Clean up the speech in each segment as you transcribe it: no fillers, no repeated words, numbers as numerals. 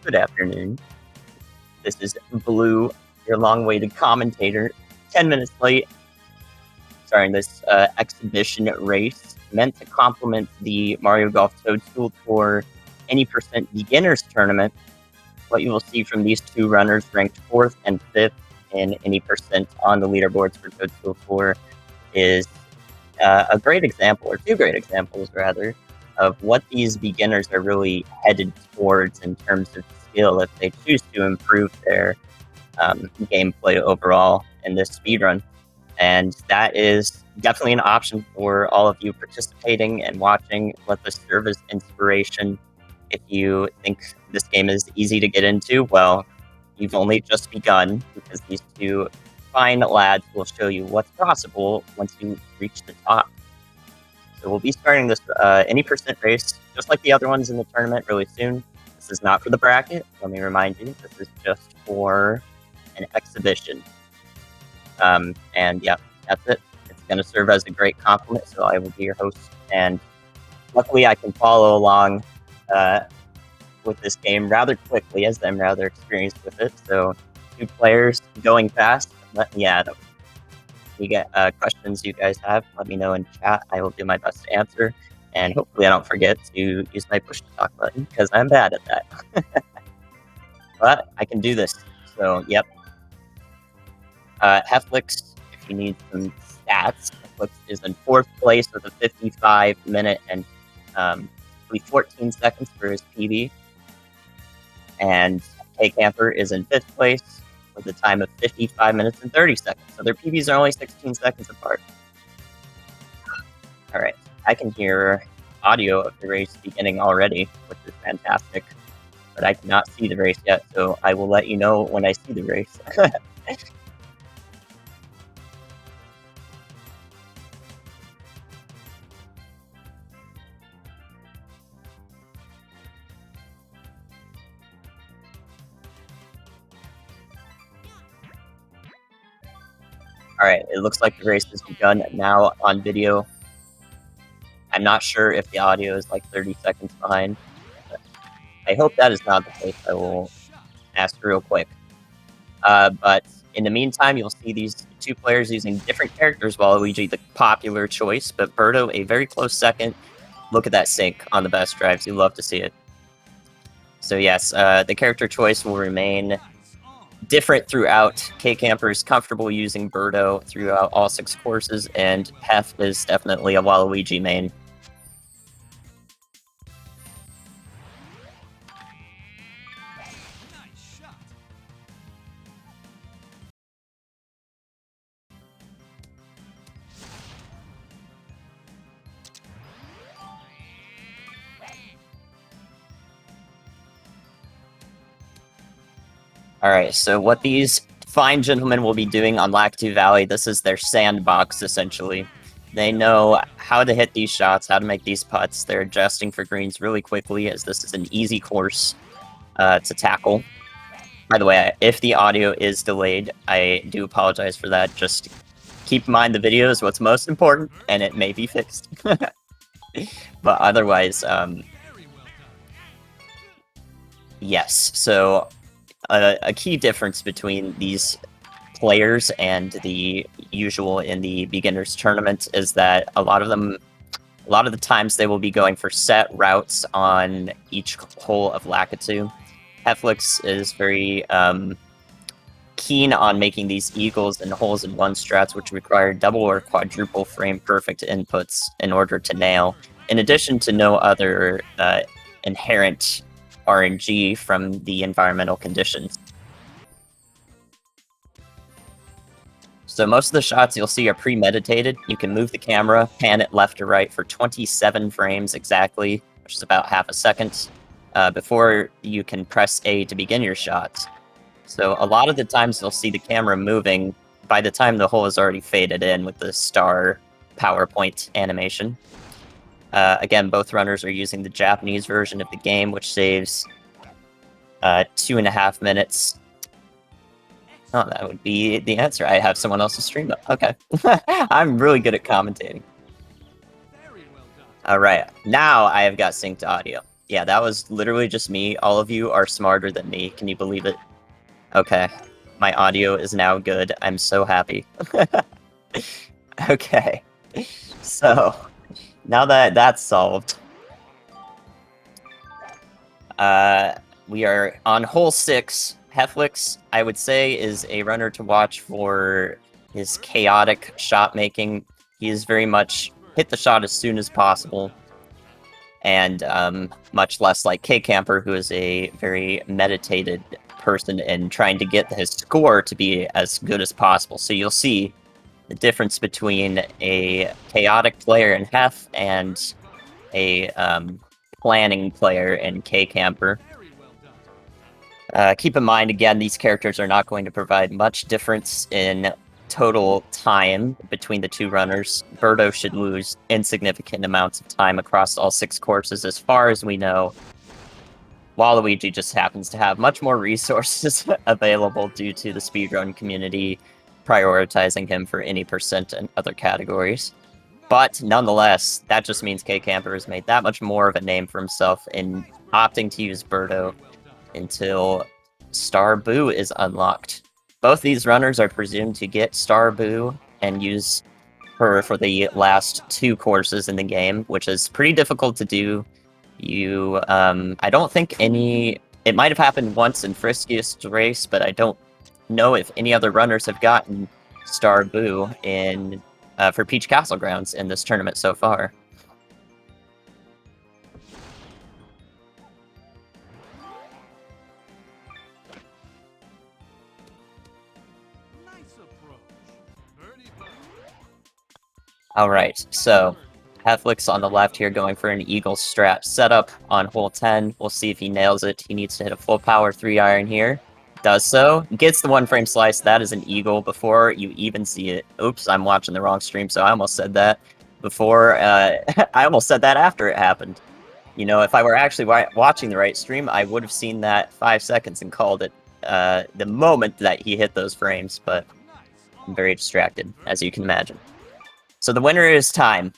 Good afternoon. This is Blue, your long-awaited commentator. 10 minutes late. Starting this exhibition race meant to complement the Mario Golf Toadstool Tour Any % Beginners Tournament. What you will see from these two runners ranked 4th and 5th in Any % on the leaderboards for Toadstool Tour is a great example, or two great examples rather, of what these beginners are really headed towards in terms of skill if they choose to improve their gameplay overall in this speedrun. And that is definitely an option for all of you participating and watching. Let this serve as inspiration. If you think this game is easy to get into, well, you've only just begun, because these two fine lads will show you what's possible once you reach the top. So we'll be starting this Any % race, just like the other ones in the tournament, really soon. This is not for the bracket, let me remind you. This is just for an exhibition. And yeah, that's it. It's going to serve as a great compliment, so I will be your host. And luckily I can follow along with this game rather quickly, as I'm rather experienced with it. So 2 players going fast. Let me add them. If you get questions you guys have, let me know in chat. I will do my best to answer. And hopefully I don't forget to use my push-to-talk button, because I'm bad at that. But I can do this. So, yep. Hephlex, if you need some stats, Hephlex is in 4th place with a 55-minute and 14 seconds for his PB. And kcamper is in 5th place with a time of 55 minutes and 30 seconds. So their PBs are only 16 seconds apart. Alright, I can hear audio of the race beginning already, which is fantastic. But I cannot see the race yet, so I will let you know when I see the race. Alright, it looks like the race has begun now on video. I'm not sure if the audio is like 30 seconds behind. But I hope that is not the case. I will ask real quick. But in the meantime, you'll see these 2 players using different characters. Waluigi, the popular choice, but Birdo, a very close second. Look at that sync on the best drives. You love to see it. So yes, the character choice will remain different throughout. kcamper is comfortable using Birdo throughout all 6 courses, and Hef is definitely a Waluigi main. Alright, so what these fine gentlemen will be doing on Lakitu Valley, this is their sandbox, essentially. They know how to hit these shots, how to make these putts. They're adjusting for greens really quickly, as this is an easy course to tackle. By the way, if the audio is delayed, I do apologize for that. Just keep in mind the video is what's most important, and it may be fixed. But otherwise, yes, so a key difference between these players and the usual in the beginners tournament is that a lot of the times they will be going for set routes on each hole of Lakitu. Hephlex is very keen on making these eagles and holes in one strats, which require double or quadruple frame perfect inputs in order to nail, in addition to no other inherent RNG from the environmental conditions. So most of the shots you'll see are premeditated. You can move the camera, pan it left or right for 27 frames exactly, which is about half a second, before you can press A to begin your shot. So a lot of the times you'll see the camera moving by the time the hole is already faded in with the star PowerPoint animation. Again, both runners are using the Japanese version of the game, which saves 2.5 minutes. Oh, that would be the answer. I have someone else's stream up. Okay. I'm really good at commentating. Alright, now I have got synced audio. Yeah, that was literally just me. All of you are smarter than me. Can you believe it? Okay. My audio is now good. I'm so happy. Okay. So, now that that's solved, we are on hole 6. Hephlex, I would say, is a runner to watch for his chaotic shot making. He is very much hit the shot as soon as possible. And much less like kcamper, who is a very meditated person and trying to get his score to be as good as possible. So you'll see the difference between a chaotic player in Hef and a planning player in kcamper. Keep in mind, again, these characters are not going to provide much difference in total time between the two runners. Birdo should lose insignificant amounts of time across all 6 courses, as far as we know. Waluigi just happens to have much more resources available due to the speedrun community prioritizing him for any percent in other categories. But nonetheless, that just means kcamper has made that much more of a name for himself in opting to use Birdo until Star Boo is unlocked. Both these runners are presumed to get Star Boo and use her for the last 2 courses in the game, which is pretty difficult to do. I don't think it might have happened once in Friskiest race, but I don't know if any other runners have gotten Star Boo in for Peach Castle Grounds in this tournament so far. Alright, so Hephlex on the left here going for an Eagle strat setup on hole 10. We'll see if he nails it. He needs to hit a full power 3-iron here. Does so. Gets the 1-frame slice. That is an Eagle before you even see it. Oops, I'm watching the wrong stream, so I almost said that before. I almost said that after it happened. You know, if I were actually watching the right stream, I would have seen that 5 seconds and called it the moment that he hit those frames, but I'm very distracted, as you can imagine. So the winner is time.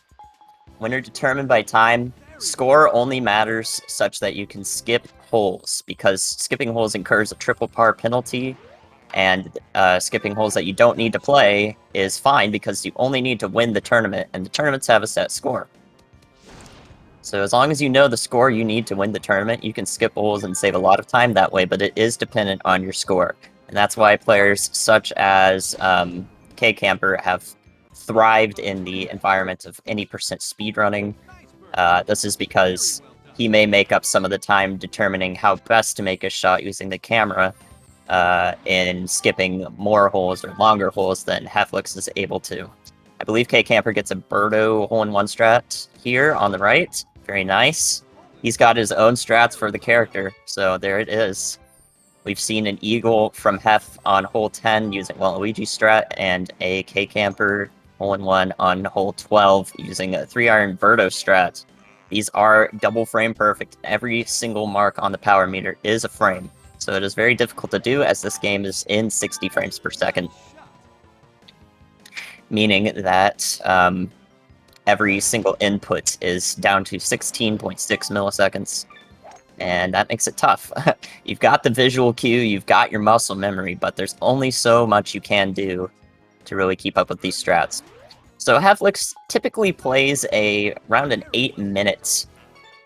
Winner determined by time. Score only matters such that you can skip holes, because skipping holes incurs a triple par penalty, and skipping holes that you don't need to play is fine because you only need to win the tournament, and the tournaments have a set score. So as long as you know the score you need to win the tournament, you can skip holes and save a lot of time that way, but it is dependent on your score. And that's why players such as kcamper have thrived in the environment of any percent speedrunning. This is because he may make up some of the time determining how best to make a shot using the camera in skipping more holes or longer holes than Hephlex is able to. I believe kcamper gets a Birdo hole-in-one strat here on the right. Very nice. He's got his own strats for the character, so there it is. We've seen an Eagle from Hef on hole 10 using Waluigi strat, and a kcamper hole-in-one on hole 12 using a 3-iron Birdo strat. These are double frame perfect. Every single mark on the power meter is a frame, so it is very difficult to do as this game is in 60 frames per second. Meaning that every single input is down to 16.6 milliseconds, and that makes it tough. You've got the visual cue, you've got your muscle memory, but there's only so much you can do to really keep up with these strats. So Hephlex typically plays around an 8-minute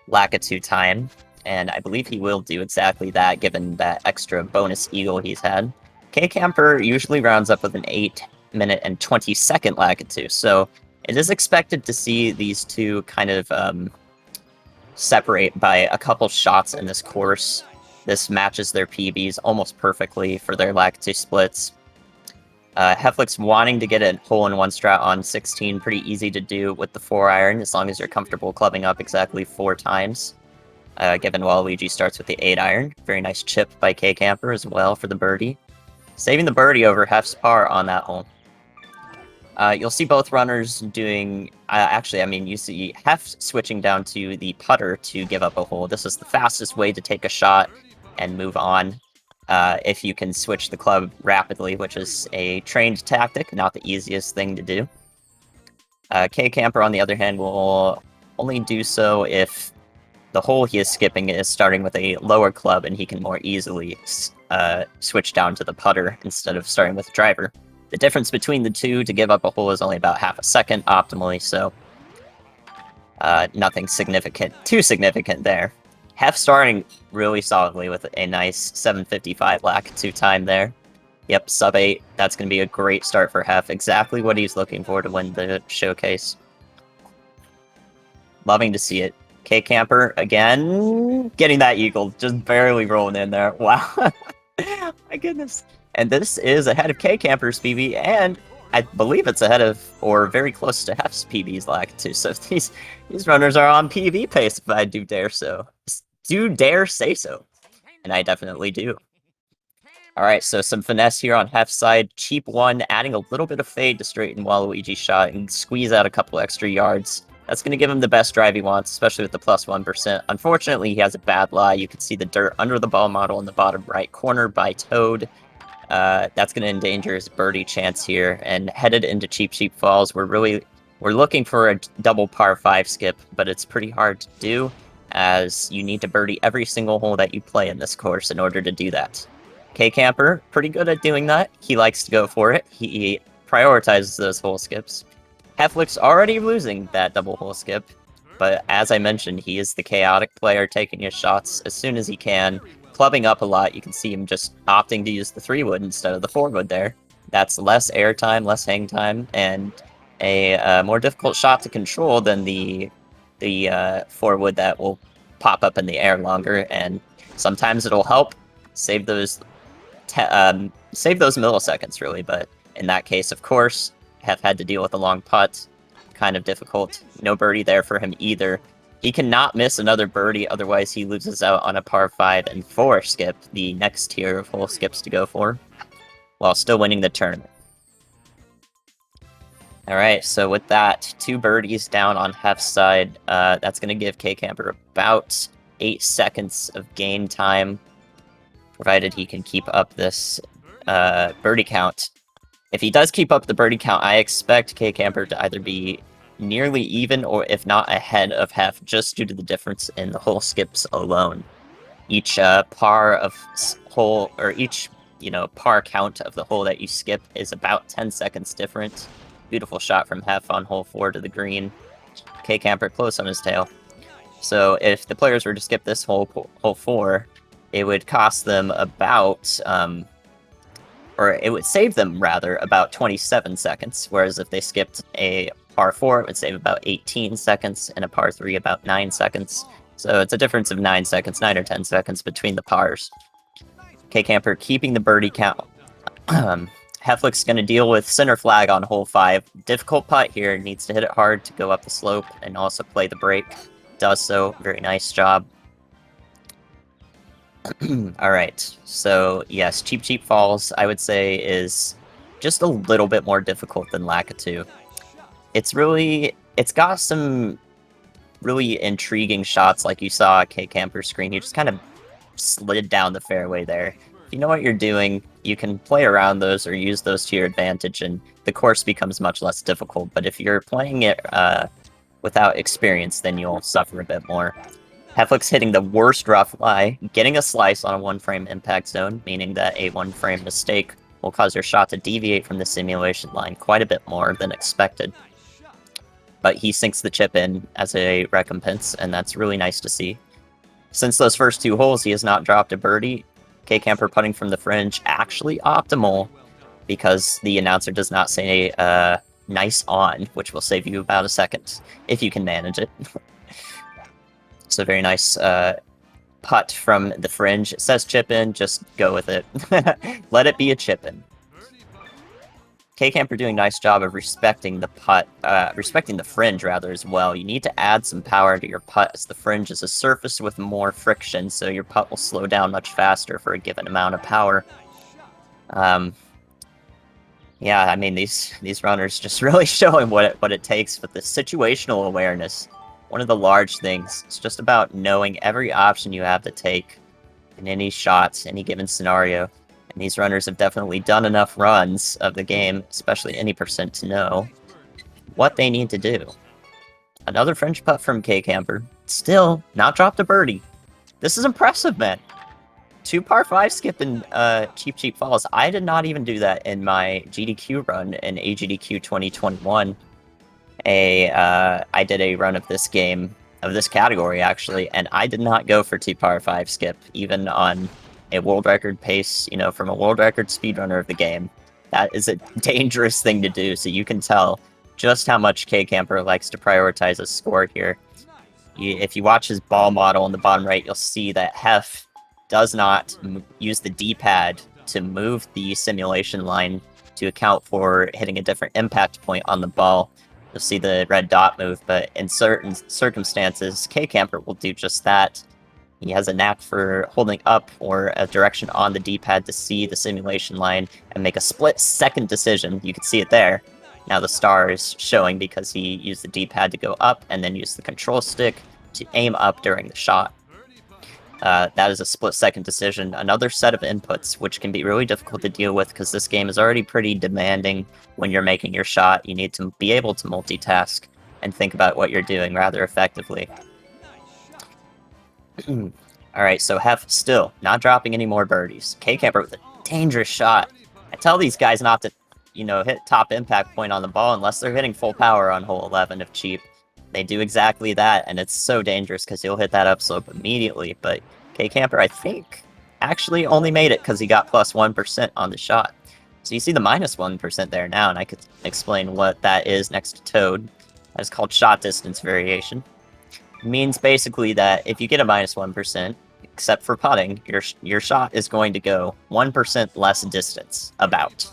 Lakitu time, and I believe he will do exactly that given that extra bonus Eagle he's had. kcamper usually rounds up with an 8-minute and 20-second Lakitu, so it is expected to see these two kind of separate by a couple shots in this course. This matches their PBs almost perfectly for their Lakitu splits. Hephlex wanting to get a hole-in-one strat on 16, pretty easy to do with the 4-iron, as long as you're comfortable clubbing up exactly 4 times. Given Waluigi starts with the 8-iron. Very nice chip by kcamper as well for the birdie. Saving the birdie over Hef's par on that hole. You'll see both runners doing... you see Hef switching down to the putter to give up a hole. This is the fastest way to take a shot and move on. If you can switch the club rapidly, which is a trained tactic, not the easiest thing to do. kcamper, on the other hand, will only do so if the hole he is skipping is starting with a lower club, and he can more easily switch down to the putter instead of starting with the driver. The difference between the two to give up a hole is only about half a second optimally, so nothing too significant there. Hef starting really solidly with a nice 7:55 Lakitu time there. Yep, sub 8. That's going to be a great start for Hef. Exactly what he's looking for to win the showcase. Loving to see it. Kcamper again, getting that eagle, just barely rolling in there. Wow. My goodness. And this is ahead of Kcamper's PB, and I believe it's ahead of, or very close to Hef's PB's Lakitu. So these runners are on PB pace, if I do dare say so. And I definitely do. Alright, so some finesse here on Hef's side. Cheap one, adding a little bit of fade to straighten Waluigi's shot and squeeze out a couple extra yards. That's going to give him the best drive he wants, especially with the plus 1%. Unfortunately, he has a bad lie. You can see the dirt under the ball model in the bottom right corner by Toad. That's going to endanger his birdie chance here. And headed into Cheap Falls, we're looking for a double par 5 skip, but it's pretty hard to do, as you need to birdie every single hole that you play in this course in order to do that. Kcamper, pretty good at doing that. He likes to go for it. He prioritizes those hole skips. Hephlex already losing that double hole skip, but as I mentioned, he is the chaotic player, taking his shots as soon as he can, clubbing up a lot. You can see him just opting to use the 3-wood instead of the 4-wood there. That's less air time, less hang time, and a more difficult shot to control than the 4-wood that will pop up in the air longer, and sometimes it'll help save those milliseconds, really, but in that case, of course, Hef had to deal with a long putt. Kind of difficult. No birdie there for him either. He cannot miss another birdie, otherwise he loses out on a par 5 and 4 skip, the next tier of hole skips to go for, while still winning the tournament. Alright, so with that, 2 birdies down on Hef's side. That's going to give Kcamper about 8 seconds of game time, provided he can keep up this birdie count. If he does keep up the birdie count, I expect Kcamper to either be nearly even, or if not ahead of Hef, just due to the difference in the hole skips alone. Each par of hole, or each par count of the hole that you skip is about 10 seconds different. Beautiful shot from Hef on hole 4 to the green. Kcamper close on his tail. So if the players were to skip this hole 4, it would cost them about or it would save them, rather, about 27 seconds, whereas if they skipped a par 4, it would save about 18 seconds, and a par 3 about 9 seconds. So it's a difference of 9 seconds, 9 or 10 seconds between the pars. Kcamper keeping the birdie count. Hephlex is going to deal with center flag on hole 5. Difficult putt here, needs to hit it hard to go up the slope, and also play the break. Does so, very nice job. Alright, so yes, Cheap Falls, I would say, is just a little bit more difficult than Lakitu. It's got some really intriguing shots, like you saw at Kcamper's screen. He just kind of slid down the fairway there. If you know what you're doing, you can play around those or use those to your advantage, and the course becomes much less difficult. But if you're playing it without experience, then you'll suffer a bit more. Hephlex hitting the worst rough lie, getting a slice on a 1-frame impact zone, meaning that a 1-frame mistake will cause your shot to deviate from the simulation line quite a bit more than expected. But he sinks the chip in as a recompense, and that's really nice to see. Since those first 2 holes, he has not dropped a birdie. Kcamper putting from the fringe, actually optimal, because the announcer does not say nice on, which will save you about a second, if you can manage it. So very nice putt from the fringe. It says chip in, just go with it. Let it be a chip in. Kcamper doing a nice job of respecting the putt, respecting the fringe rather as well. You need to add some power to your putt, as the fringe is a surface with more friction, so your putt will slow down much faster for a given amount of power. Yeah, I mean, these runners just really showing what it takes with the situational awareness. One of the large things. It's just about knowing every option you have to take in any shots, any given scenario. And these runners have definitely done enough runs of the game, especially any percent, to know what they need to do. Another French putt from kcamper. Still, not dropped a birdie. This is impressive, man. 2 par 5 skipping Cheap Falls. I did not even do that in my GDQ run in AGDQ 2021. I did a run of this game, of this category actually, and I did not go for 2 par 5 skip, even on a world record pace, you know, from a world record speedrunner of the game. That is a dangerous thing to do, so you can tell just how much kcamper likes to prioritize a score here. If you watch his ball model in the bottom right, you'll see that Hef does not use the D-pad to move the simulation line to account for hitting a different impact point on the ball. You'll see the red dot move, but in certain circumstances, kcamper will do just that. He has a knack for holding up or a direction on the D-pad to see the simulation line and make a split-second decision. You can see it there. Now the star is showing because he used the D-pad to go up and then used the control stick to aim up during the shot. That is a split-second decision. Another set of inputs, which can be really difficult to deal with because this game is already pretty demanding when you're making your shot. You need to be able to multitask and think about what you're doing rather effectively. Alright, so Hef still not dropping any more birdies. kcamper with a dangerous shot. I tell these guys not to, you know, hit top impact point on the ball unless they're hitting full power on hole 11 if cheap. They do exactly that, and it's so dangerous because he'll hit that upslope immediately. But kcamper, I think, actually only made it because he got plus 1% on the shot. So you see the minus 1% there now, and I could explain what that is next to Toad. That's called shot distance variation. It means basically that if you get a minus 1%, except for putting, your shot is going to go 1% less distance, about.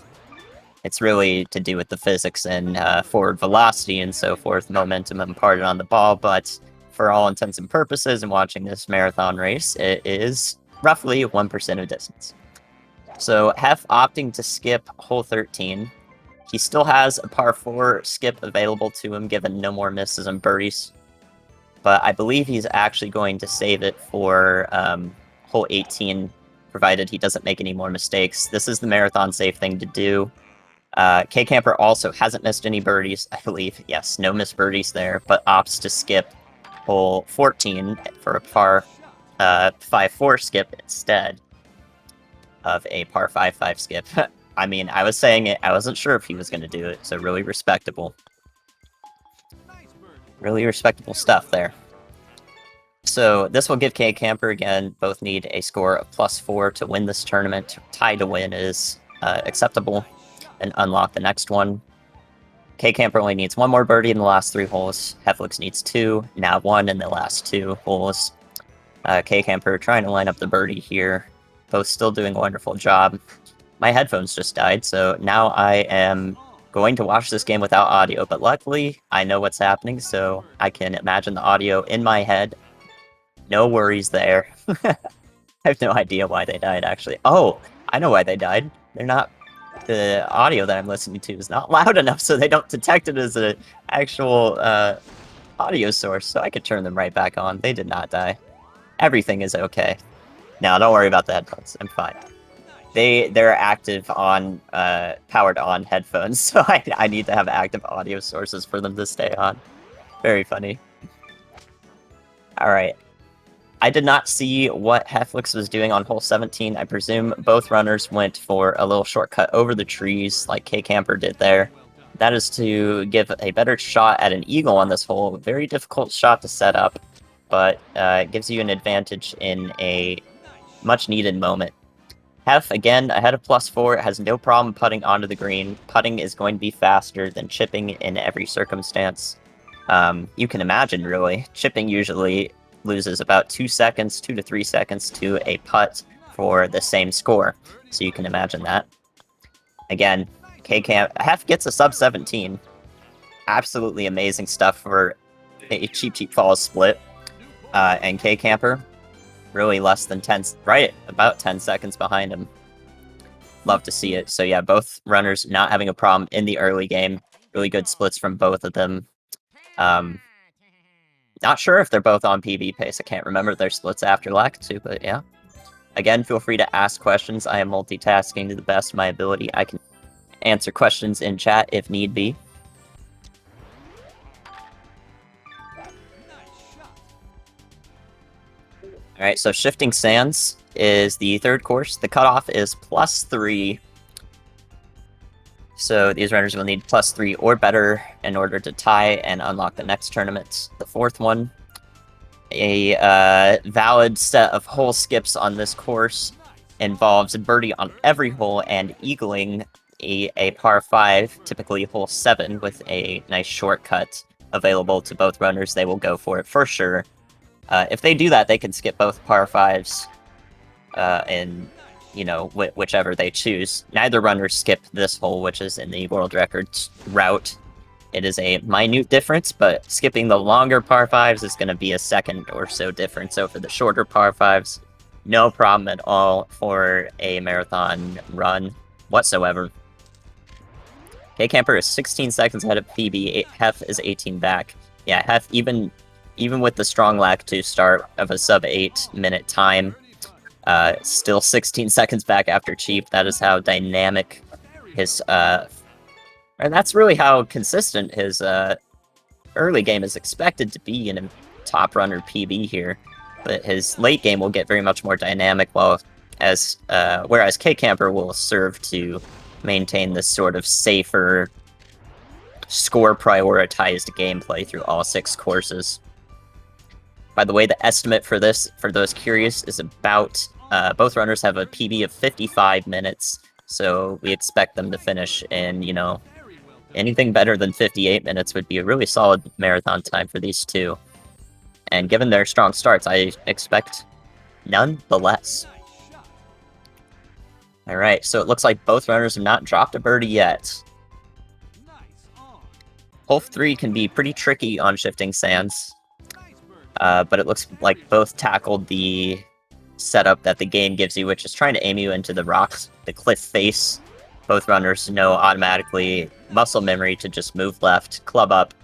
It's really to do with the physics and forward velocity and so forth, momentum imparted on the ball, but for all intents and purposes in watching this marathon race, it is roughly 1% of distance. So Hef opting to skip hole 13. He still has a par 4 skip available to him, given no more misses and birdies. But I believe he's actually going to save it for hole 18, provided he doesn't make any more mistakes. This is the marathon safe thing to do. kcamper also hasn't missed any birdies, I believe. Yes, no missed birdies there, but opts to skip hole 14 for a par 5-4 skip instead of a par 5-5 skip. I mean, I was saying it, I wasn't sure if he was going to do it, so really respectable. Really respectable stuff there. So this will give kcamper, again, both need a score of +4 to win this tournament. Tie to win is acceptable, and unlock the next one. kcamper only needs 1 more birdie in the last 3 holes. Hephlex needs 2, now 1 in the last 2 holes. kcamper trying to line up the birdie here. Both still doing a wonderful job. My headphones just died, so now I am going to watch this game without audio, but luckily I know what's happening, so I can imagine the audio in my head. No worries there. I have no idea why they died, actually. Oh, I know why they died. They're not... The audio that I'm listening to is not loud enough, so they don't detect it as an actual audio source, so I could turn them right back on. They did not die. Everything is okay. Now, don't worry about the headphones. I'm fine. They're active on, powered on headphones, so I need to have active audio sources for them to stay on. Very funny. Alright. I did not see what Hephlex was doing on hole 17. I presume both runners went for a little shortcut over the trees, like kcamper did there. That is to give a better shot at an eagle on this hole. Very difficult shot to set up, but it gives you an advantage in a much-needed moment. Hef, again, ahead of +4, has no problem putting onto the green. Putting is going to be faster than chipping in every circumstance. You can imagine, really. Chipping usually loses about 2 seconds, 2 to 3 seconds to a putt for the same score. So you can imagine that. Again, Hef gets a sub 17. Absolutely amazing stuff for a cheap falls split. And kcamper, really less than 10, right about 10 seconds behind him. Love to see it. So yeah, both runners not having a problem in the early game. Really good splits from both of them. Not sure if they're both on PB pace. I can't remember their splits after Lac 2, but yeah. Again, feel free to ask questions. I am multitasking to the best of my ability. I can answer questions in chat if need be. Alright, so Shifting Sands is the third course. The cutoff is +3. So these runners will need +3 or better in order to tie and unlock the next tournament. The fourth one, a valid set of hole skips on this course, involves a birdie on every hole and eagling a par 5, typically hole 7, with a nice shortcut available to both runners. They will go for it for sure. If they do that, they can skip both par 5s in, you know, whichever they choose. Neither runner skipped this hole, which is in the world records route. It is a minute difference, but skipping the longer par 5s is going to be a second or so difference over the shorter par 5s. No problem at all for a marathon run whatsoever. kcamper is 16 seconds ahead of PB. Hef is 18 back. Yeah, Hef, even with the strong lag to start of a sub 8-minute time, still 16 seconds back after Chief. That is how dynamic his and that's really how consistent his early game is expected to be in a top runner PB here. But his late game will get very much more dynamic, whereas kcamper will serve to maintain this sort of safer, score-prioritized gameplay through all 6 courses. By the way, the estimate for this, for those curious, is about... both runners have a PB of 55 minutes, so we expect them to finish in, you know, anything better than 58 minutes would be a really solid marathon time for these two. And given their strong starts, I expect none the less. Alright, so it looks like both runners have not dropped a birdie yet. Hole 3 can be pretty tricky on Shifting Sands, but it looks like both tackled the setup that the game gives you, which is trying to aim you into the rocks, the cliff face. Both runners know automatically muscle memory to just move left, club up,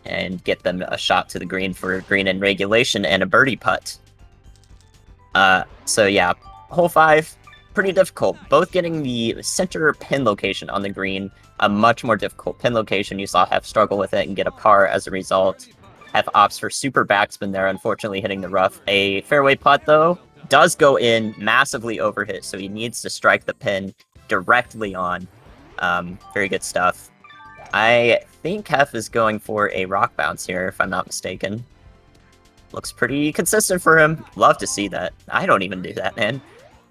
and get them a shot to the green for green in regulation and a birdie putt. So yeah, hole 5, pretty difficult. Both getting the center pin location on the green, a much more difficult pin location. You saw Hef struggle with it and get a par as a result. Hef opts for super backspin there, unfortunately hitting the rough. A fairway putt, though, does go in, massively overhit, so he needs to strike the pin directly on. Very good stuff. I think Hef is going for a rock bounce here, if I'm not mistaken. Looks pretty consistent for him. Love to see that. I don't even do that, man.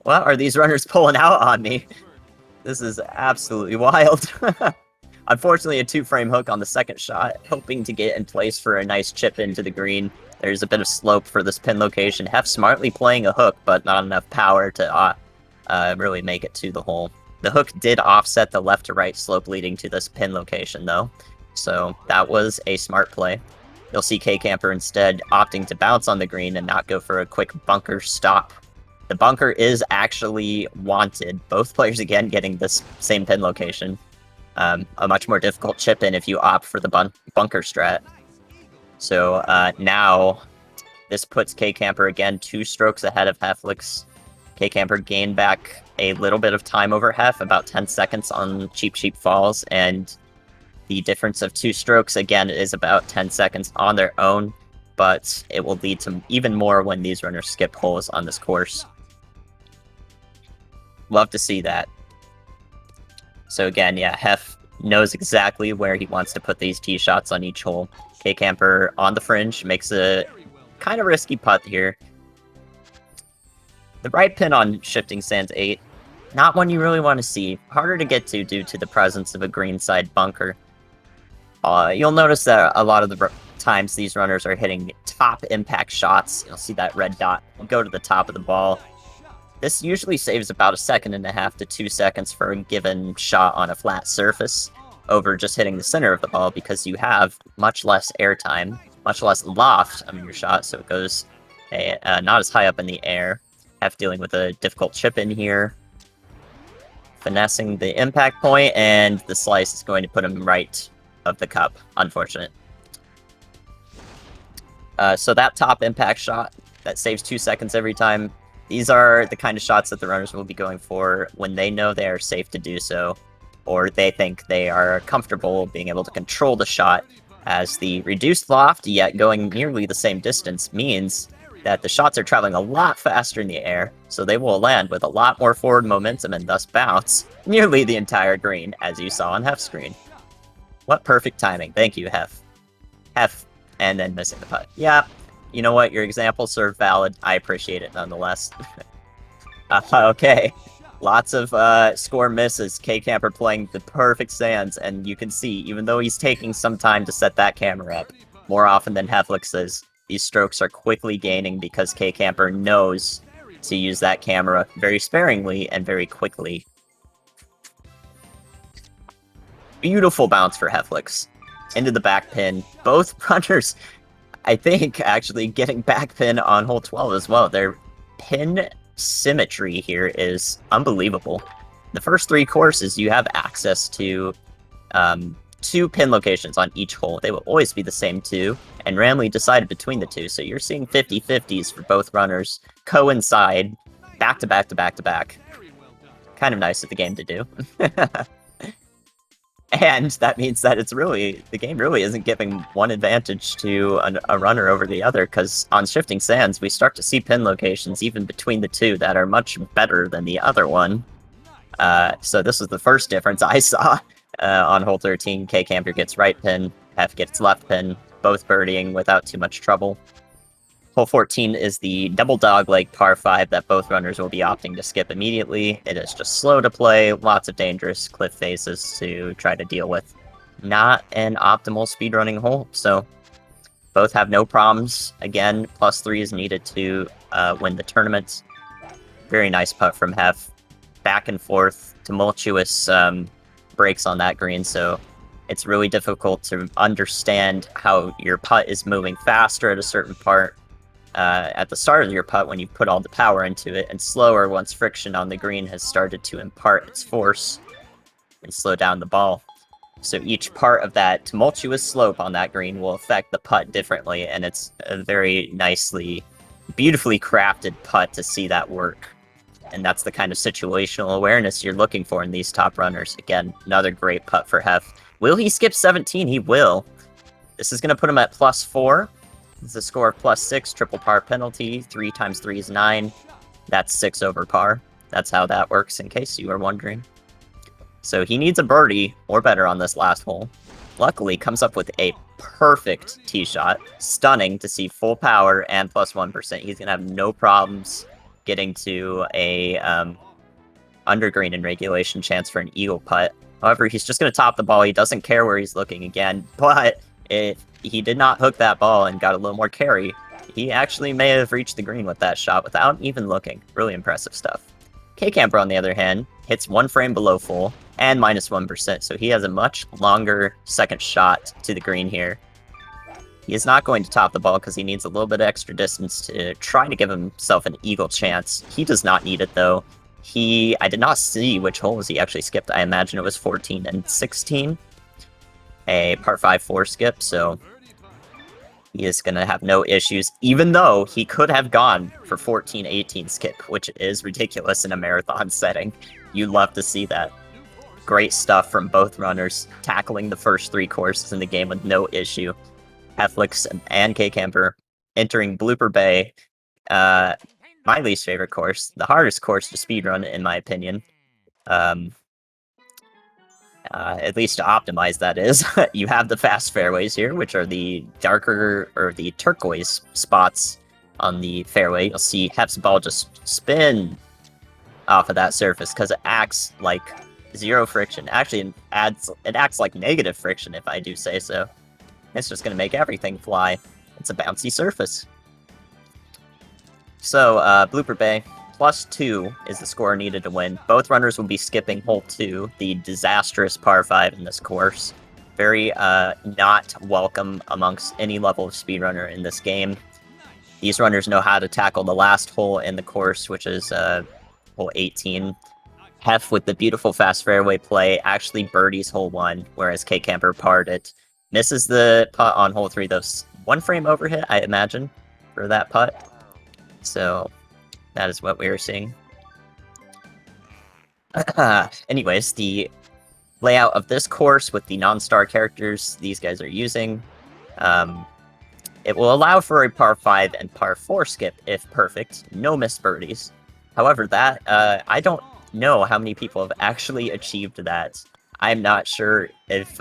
What are these runners pulling out on me? This is absolutely wild. Unfortunately, a 2-frame hook on the second shot, hoping to get in place for a nice chip into the green. There's a bit of slope for this pin location. Hef smartly playing a hook, but not enough power to really make it to the hole. The hook did offset the left to right slope leading to this pin location, though. So that was a smart play. You'll see kcamper instead opting to bounce on the green and not go for a quick bunker stop. The bunker is actually wanted. Both players, again, getting this same pin location. A much more difficult chip in if you opt for the bunker strat. So now this puts kcamper again 2 strokes ahead of Hephlex. kcamper gained back a little bit of time over Hef, about 10 seconds on Cheap Falls, and the difference of 2 strokes again is about 10 seconds on their own, but it will lead to even more when these runners skip holes on this course. Love to see that. So again, yeah, Hef knows exactly where he wants to put these tee shots on each hole. kcamper on the fringe makes a kind of risky putt here. The right pin on Shifting Sands 8, not one you really want to see. Harder to get to due to the presence of a greenside bunker. You'll notice that a lot of the times these runners are hitting top impact shots. You'll see that red dot go to the top of the ball. This usually saves about 1.5 seconds to 2 seconds for a given shot on a flat surface over just hitting the center of the ball, because you have much less airtime, much less loft on your shot, so it goes not as high up in the air. Hef dealing with a difficult chip in here. Finessing the impact point, and the slice is going to put him right of the cup. Unfortunate. So that top impact shot, that saves 2 seconds every time. These are the kind of shots that the runners will be going for when they know they are safe to do so, or they think they are comfortable being able to control the shot, as the reduced loft, yet going nearly the same distance, means that the shots are traveling a lot faster in the air, so they will land with a lot more forward momentum and thus bounce nearly the entire green, as you saw on Hef's screen. What perfect timing. Thank you, Hef. Hef, and then missing the putt. Yeah, you know what? Your examples are valid. I appreciate it nonetheless. Okay. Lots of score misses. K-Camper playing the perfect sands, and you can see, even though he's taking some time to set that camera up, more often than Hephlex is, these strokes are quickly gaining because K-Camper knows to use that camera very sparingly and very quickly. Beautiful bounce for Hephlex. Into the back pin. Both runners, I think, actually getting back pin on hole 12 as well. Their pin symmetry here is unbelievable. The first 3 courses, you have access to 2 pin locations on each hole. They will always be the same 2, and randomly decided between the 2. So you're seeing 50-50s for both runners coincide back to back to back to back. Kind of nice of the game to do. And that means that the game really isn't giving one advantage to a runner over the other, because on shifting sands, we start to see pin locations even between the 2 that are much better than the other one. So this is the first difference I saw. On hole 13, K-Camper gets right pin, Hef gets left pin, both birdieing without too much trouble. Hole 14 is the double dogleg par 5 that both runners will be opting to skip immediately. It is just slow to play, lots of dangerous cliff faces to try to deal with. Not an optimal speedrunning hole, so both have no problems. Again, +3 is needed to win the tournament. Very nice putt from Hef. Back and forth, tumultuous breaks on that green, so it's really difficult to understand how your putt is moving faster at a certain part at the start of your putt when you put all the power into it, and slower once friction on the green has started to impart its force and slow down the ball. So each part of that tumultuous slope on that green will affect the putt differently, and it's a very beautifully crafted putt to see that work. And that's the kind of situational awareness you're looking for in these top runners. Again, another great putt for Hef. Will he skip 17? He will. This is going to put him at +4. It's a score of +6, triple par penalty. 3 times 3 is 9. That's 6 over par. That's how that works, in case you were wondering. So he needs a birdie or better on this last hole. Luckily, comes up with a perfect tee shot. Stunning to see full power and +1%. He's going to have no problems getting to a under green in regulation chance for an eagle putt. However, he's just going to top the ball. He doesn't care where he's looking again, but if he did not hook that ball and got a little more carry, he actually may have reached the green with that shot without even looking. Really impressive stuff. K-Camper, on the other hand, hits 1 frame below full and -1%, so he has a much longer second shot to the green here. He is not going to top the ball because he needs a little bit of extra distance to try to give himself an eagle chance. He does not need it, though. I did not see which holes he actually skipped. I imagine it was 14 and 16. A par 5-4 skip, so he is going to have no issues, even though he could have gone for 14-18 skip, which is ridiculous in a marathon setting. You love to see that. Great stuff from both runners, tackling the first 3 courses in the game with no issue. Hephlex and K-Camper entering Blooper Bay, my least favorite course, the hardest course to speedrun, in my opinion. At least to optimize, that is. You have the fast fairways here, which are the darker, or the turquoise spots on the fairway. You'll see Hef's ball just spin off of that surface because it acts like 0 friction. Actually, it acts like negative friction, if I do say so. It's just going to make everything fly. It's a bouncy surface. So, Blooper Bay, +2 is the score needed to win. Both runners will be skipping hole 2, the disastrous par 5 in this course. Very not welcome amongst any level of speedrunner in this game. These runners know how to tackle the last hole in the course, which is hole 18. Hef, with the beautiful fast fairway play, actually birdies hole 1, whereas K-Camper parred it. Misses the putt on hole 3, though. 1 frame overhit, I imagine, for that putt. So that is what we were seeing. Anyways, the layout of this course with the non-star characters these guys are using It will allow for a par 5 and par 4 skip if perfect, no missed birdies. However, that, I don't know how many people have actually achieved that. I'm not sure if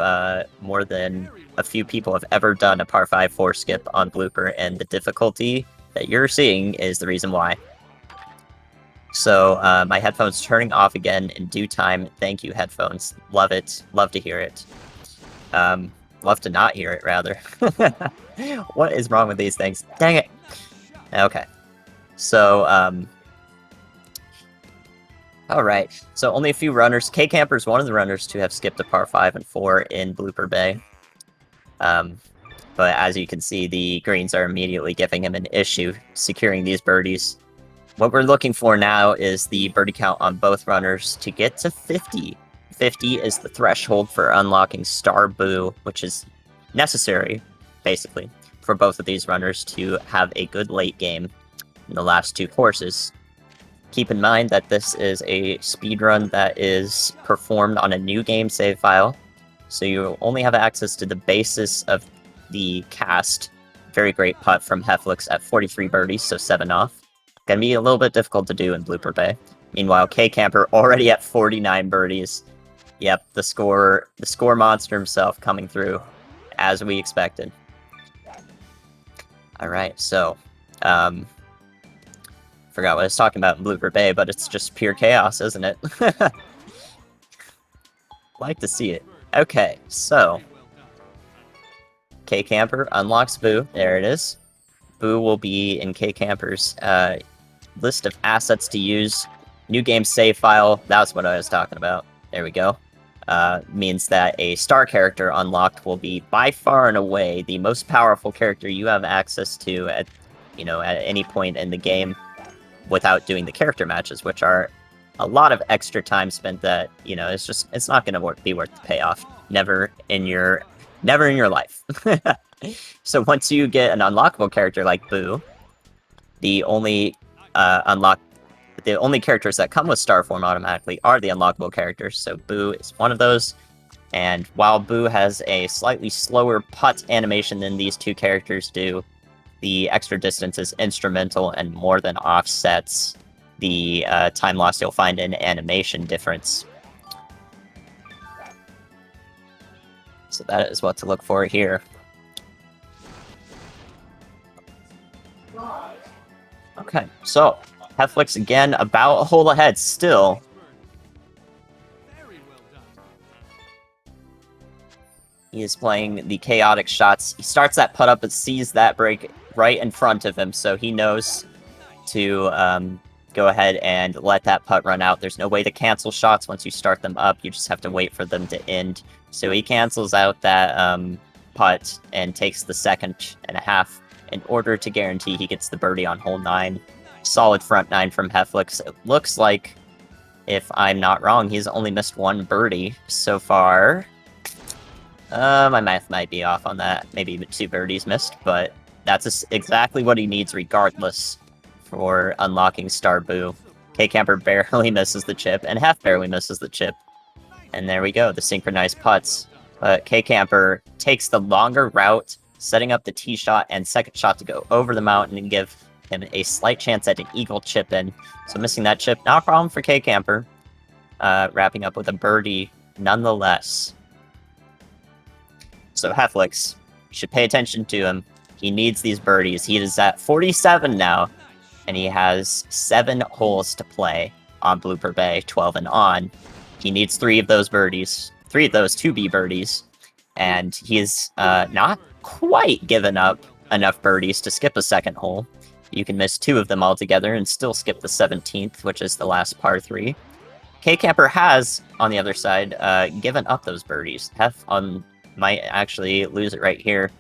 more than a few people have ever done a par 5 4 skip on Blooper, and the difficulty that you're seeing is the reason why. So, my headphones turning off again in due time. Thank you, headphones. Love it. Love to hear it. Love to not hear it, rather. What is wrong with these things? Dang it! Okay. So, alright. So, only a few runners. K-Camper is one of the runners to have skipped a par 5 and 4 in Blooper Bay. But as you can see, the greens are immediately giving him an issue securing these birdies. What we're looking for now is the birdie count on both runners to get to 50. 50 is the threshold for unlocking Star Boo, which is necessary, basically, for both of these runners to have a good late game in the last two courses. Keep in mind that this is a speedrun that is performed on a new game save file, so you only have access to the basis of the cast. Very great putt from Hephlex at 43 birdies, so 7 off. Gonna be a little bit difficult to do in Blooper Bay. Meanwhile, K-Camper already at 49 birdies. Yep, the score monster himself coming through, as we expected. Alright, so, forgot what I was talking about in Blooper Bay, but it's just pure chaos, isn't it? Like to see it. Okay, so, K-Camper unlocks Boo. There it is. Boo will be in K-Camper's list of assets to use. New game save file. That's what I was talking about. There we go. Means that a star character unlocked will be by far and away the most powerful character you have access to at any point in the game without doing the character matches, which are a lot of extra time spent that, it's not going to be worth the payoff. Never in your life. So once you get an unlockable character like Boo, the only characters that come with star form automatically are the unlockable characters, so Boo is one of those. And while Boo has a slightly slower putt animation than these two characters do, the extra distance is instrumental and more than offsets the time lost you'll find in animation difference. So that is what to look for here. Okay, so Hephlex again about a hole ahead still. He is playing the chaotic shots. He starts that putt up but sees that break right in front of him, so he knows to go ahead and let that putt run out. There's no way to cancel shots once you start them up. You just have to wait for them to end. So he cancels out that putt and takes the 2.5 in order to guarantee he gets the birdie on hole 9. Solid front 9 from Hephlex. It looks like, if I'm not wrong, he's only missed one birdie so far. My math might be off on that. Maybe 2 birdies missed, but that's exactly what he needs regardless for unlocking Star Boo. K-Camper barely misses the chip, and Hef barely misses the chip. And there we go, the synchronized putts. But K-Camper takes the longer route, setting up the tee shot and second shot to go over the mountain and give him a slight chance at an eagle chip in. So missing that chip, not a problem for K-Camper. Wrapping up with a birdie nonetheless. So Hephlex, should pay attention to him. He needs these birdies. He is at 47 now, and he has 7 holes to play on Blooper Bay, 12 and on. He needs 3 of those birdies, 3 of those to be birdies, and he is not quite given up enough birdies to skip a second hole. You can miss 2 of them altogether and still skip the 17th, which is the last par 3. K-Camper has, on the other side, given up those birdies. Hef might actually lose it right here.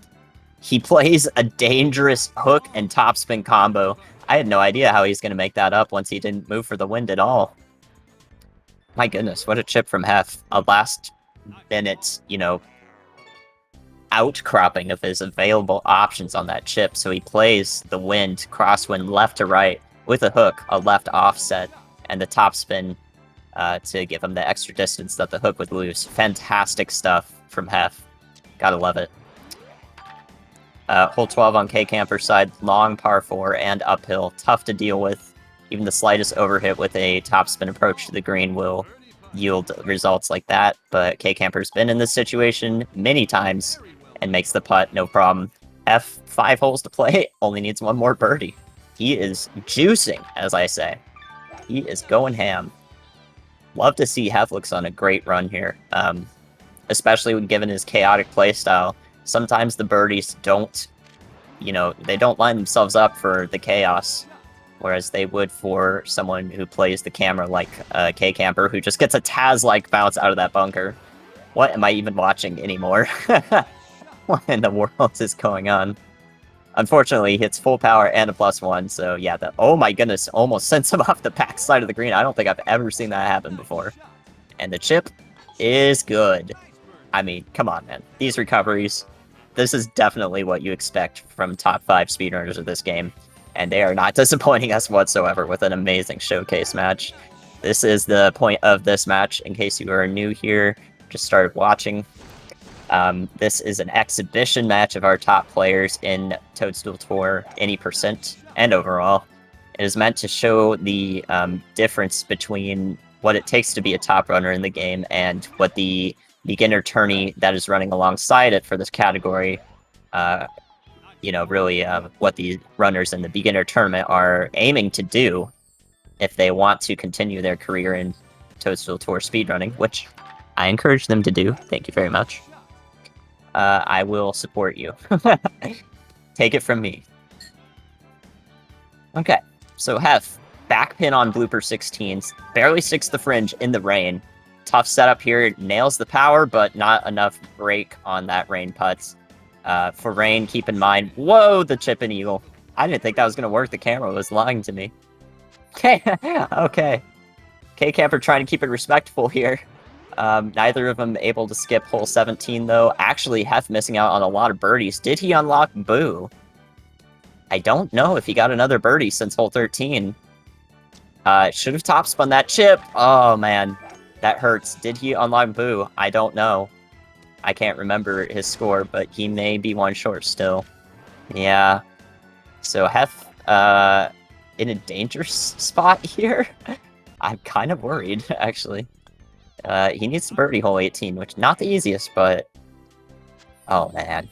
He plays a dangerous hook and topspin combo. I had no idea how he's going to make that up once he didn't move for the wind at all. My goodness, what a chip from Hef. A last minute, outcropping of his available options on that chip. So he plays the wind, crosswind, left to right with a hook, a left offset, and the topspin to give him the extra distance that the hook would lose. Fantastic stuff from Hef. Gotta love it. Hole 12 on kcamper side, long par 4 and uphill, tough to deal with. Even the slightest overhit with a topspin approach to the green will yield results like that, but kcamper's been in this situation many times and makes the putt no problem. F, 5 holes to play, only needs one more birdie. He is juicing, as I say. He is going ham. Love to see Hephlex on a great run here, especially when given his chaotic playstyle. Sometimes the birdies don't, they don't line themselves up for the chaos, whereas they would for someone who plays the camera like kcamper, who just gets a Taz-like bounce out of that bunker. What am I even watching anymore? What in the world is going on? Unfortunately, he hits full power and a +1, so yeah, oh my goodness, almost sends him off the backside of the green. I don't think I've ever seen that happen before. And the chip is good. I mean, come on, man. These recoveries, this is definitely what you expect from top 5 speedrunners of this game, and they are not disappointing us whatsoever with an amazing showcase match. This is the point of this match, in case you are new here, just started watching. This is an exhibition match of our top players in Toadstool Tour, any percent, and overall. It is meant to show the difference between what it takes to be a top runner in the game and what the beginner tourney that is running alongside it for this category, really what the runners in the beginner tournament are aiming to do if they want to continue their career in Toadstool Tour speedrunning, which I encourage them to do. Thank you very much. I will support you. Take it from me. Okay, so Hef, back pin on blooper 16s, barely sticks the fringe in the rain. Tough setup here, nails the power, but not enough break on that rain putts. For rain, keep in mind, whoa, the chip and eagle. I didn't think that was going to work. The camera was lying to me. Okay, okay. kcamper trying to keep it respectful here. Neither of them able to skip hole 17, though. Actually, Hef missing out on a lot of birdies. Did he unlock Boo? I don't know if he got another birdie since hole 13. Should have topspun that chip. Oh, man. That hurts. Did he unlock Boo? I don't know. I can't remember his score, but he may be one short still. Yeah. So Hef, in a dangerous spot here? I'm kind of worried, actually. He needs to birdie hole 18, which not the easiest, but... Oh, man.